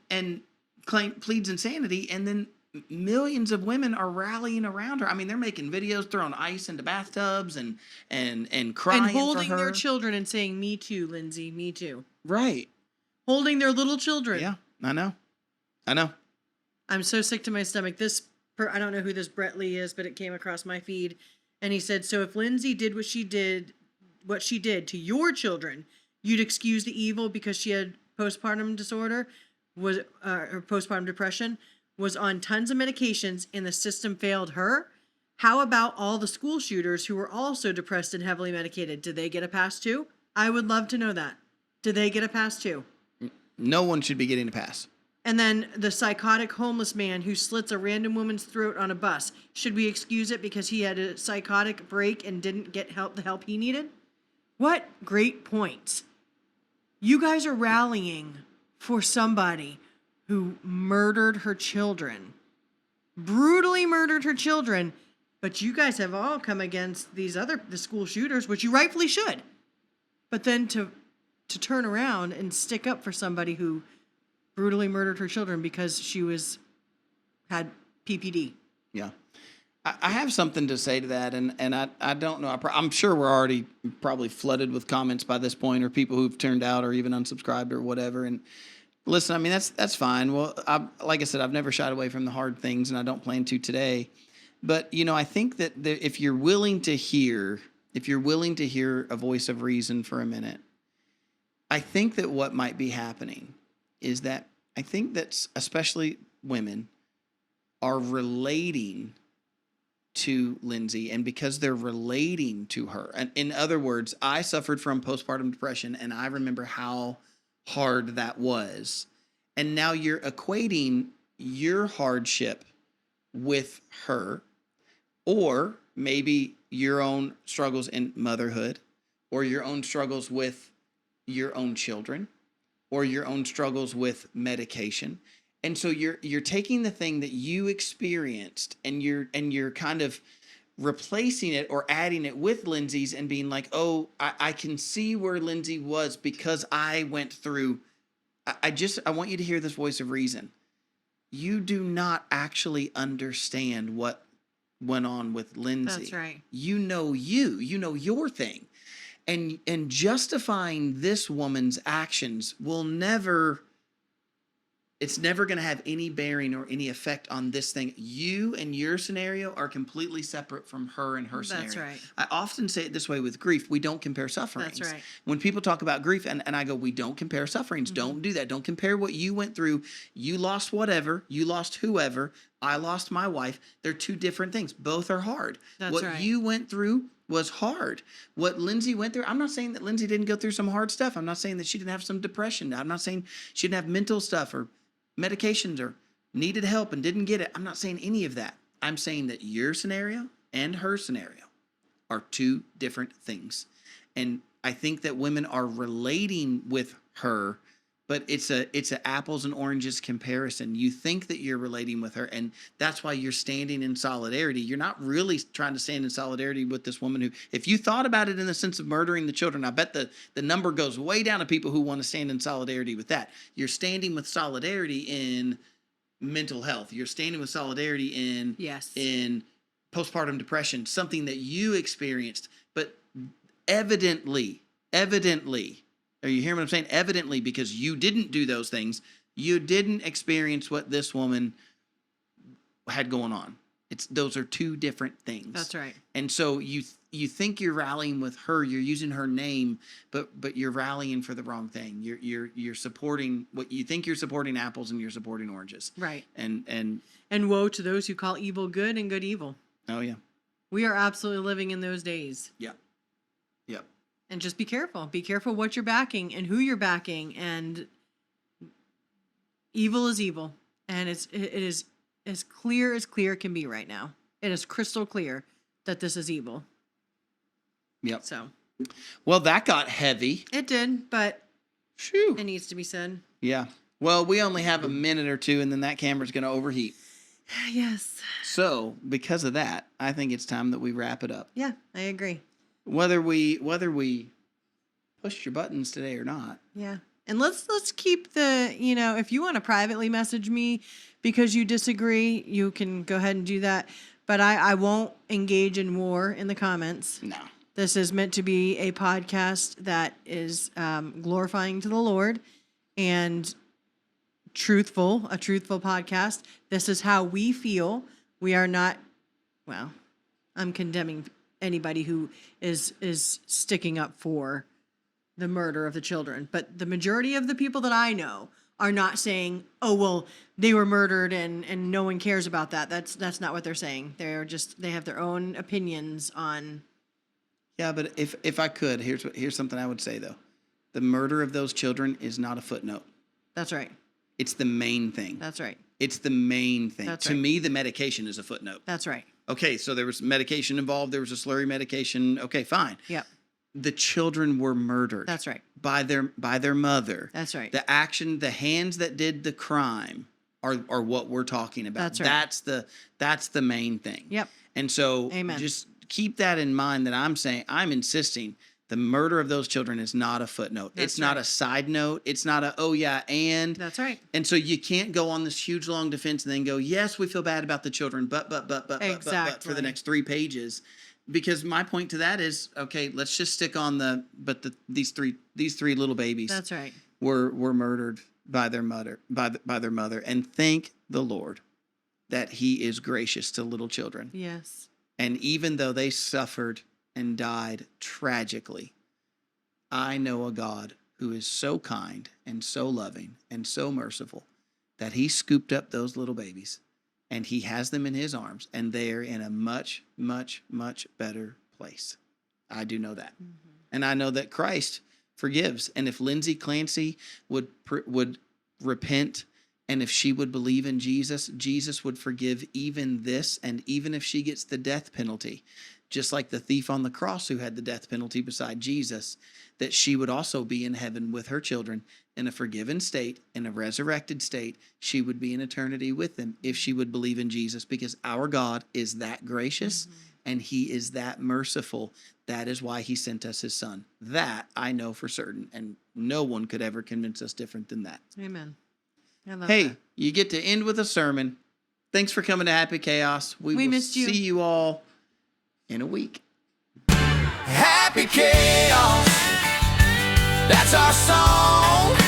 pleads insanity. And then millions of women are rallying around her. I mean, they're making videos, throwing ice into bathtubs and crying and holding for her. Their children and saying, "Me too, Lindsay, me too." Right. Holding their little children. Yeah, I know. I'm so sick to my stomach. I don't know who this Brett Lee is, but it came across my feed. And he said, so if Lindsay did what she did to your children, you'd excuse the evil because she had postpartum disorder, or postpartum depression, was on tons of medications, and the system failed her. How about all the school shooters who were also depressed and heavily medicated? Did they get a pass too? I would love to know that. Did they get a pass too? No one should be getting a pass. And then the psychotic homeless man who slits a random woman's throat on a bus. Should we excuse it because he had a psychotic break and didn't get the help he needed? What great points. You guys are rallying for somebody who murdered her children, brutally murdered her children, but you guys have all come against the school shooters, which you rightfully should. But then to turn around and stick up for somebody who brutally murdered her children because she had PPD. Yeah. I have something to say to that, and I don't know. I'm sure we're already probably flooded with comments by this point, or people who've turned out or even unsubscribed or whatever. And listen, I mean, that's fine. Well, like I said, I've never shied away from the hard things, and I don't plan to today. But, I think that if you're willing to hear a voice of reason for a minute, I think that what might be happening is that I think that especially women are relating to Lindsay, and because they're relating to her, and in other words, I suffered from postpartum depression, and I remember how hard that was. And now you're equating your hardship with her, or maybe your own struggles in motherhood, or your own struggles with your own children or your own struggles with medication. And so you're taking the thing that you experienced and you're kind of replacing it or adding it with Lindsay's and being like, oh, I can see where Lindsay was because I went through. I want you to hear this voice of reason. You do not actually understand what went on with Lindsay. That's right. You know your thing. And justifying this woman's actions will never, it's never going to have any bearing or any effect on this thing. You and your scenario are completely separate from her and her scenario. That's right. I often say it this way with grief. We don't compare sufferings. That's right. When people talk about grief, and I go, we don't compare sufferings. Mm-hmm. Don't do that. Don't compare what you went through. You lost whatever. You lost whoever. I lost my wife. They're two different things. Both are hard. That's right. What you went through was hard. What Lindsay went through, I'm not saying that Lindsay didn't go through some hard stuff. I'm not saying that she didn't have some depression. I'm not saying she didn't have mental stuff or medications or needed help and didn't get it. I'm not saying any of that. I'm saying that your scenario and her scenario are two different things. And I think that women are relating with her, but it's a apples and oranges comparison. You think that you're relating with her, and that's why you're standing in solidarity. You're not really trying to stand in solidarity with this woman who, if you thought about it in the sense of murdering the children, I bet the number goes way down to people who want to stand in solidarity with that. You're standing with solidarity in mental health. You're standing with solidarity in postpartum depression, something that you experienced, but evidently, are you hearing what I'm saying? Evidently, because you didn't do those things, you didn't experience what this woman had going on. Those are two different things. That's right. And so you think you're rallying with her, you're using her name, but you're rallying for the wrong thing. You're supporting what you think you're supporting apples and you're supporting oranges. Right. And woe to those who call evil good and good evil. Oh yeah. We are absolutely living in those days. Yeah. Yep. And just be careful. Be careful what you're backing and who you're backing. And evil is evil. And it is as clear can be right now. It is crystal clear that this is evil. Yep. So. Well, that got heavy. It did, but Phew. It needs to be said. Yeah. Well, we only have a minute or two, and then that camera's going to overheat. Yes. So, because of that, I think it's time that we wrap it up. Yeah, I agree. Whether we push your buttons today or not. Yeah. And let's keep the, if you want to privately message me because you disagree, you can go ahead and do that. But I won't engage in war in the comments. No. This is meant to be a podcast that is glorifying to the Lord and a truthful podcast. This is how we feel. We are not, I'm condemning anybody who is sticking up for the murder of the children. But the majority of the people that I know are not saying, oh, well, they were murdered and no one cares about that. That's not what they're saying. They have their own opinions on. Yeah, but if I could, here's something I would say, though. The murder of those children is not a footnote. That's right. It's the main thing. That's right. It's the main thing. That's to right. me, the medication is a footnote. That's right. Okay, so there was medication involved. There was a slurry medication. Okay, fine. Yep. The children were murdered. That's right. By their mother. That's right. The hands that did the crime are what we're talking about. That's right. That's the main thing. Yep. And so Amen. Just keep that in mind, that I'm insisting the murder of those children is not a footnote. That's it's not a side note. It's not a, oh yeah, and. That's right. And so you can't go on this huge long defense and then go, yes, we feel bad about the children, but Exactly. for the next 3 pages. Because my point to that is, okay, let's just stick on these three little babies. That's right. Were murdered by their mother, by their mother. And thank the Lord that He is gracious to little children. Yes. And even though they suffered and died tragically, I know a God who is so kind and so loving and so merciful that He scooped up those little babies and He has them in His arms, and they're in a much, much, much better place. I do know that. Mm-hmm. And I know that Christ forgives. And if Lindsay Clancy would repent, and if she would believe in Jesus, Jesus would forgive even this. And even if she gets the death penalty, just like the thief on the cross who had the death penalty beside Jesus, that she would also be in heaven with her children in a forgiven state, in a resurrected state. She would be in eternity with them if she would believe in Jesus, because our God is that gracious and he is that merciful. That is why he sent us his son. That I know for certain, and no one could ever convince us different than that. Amen. I love Hey, that. you get to end with a sermon. Thanks for coming to Happy Chaos. We will missed you. see you all in a week. Happy Chaos, that's our song.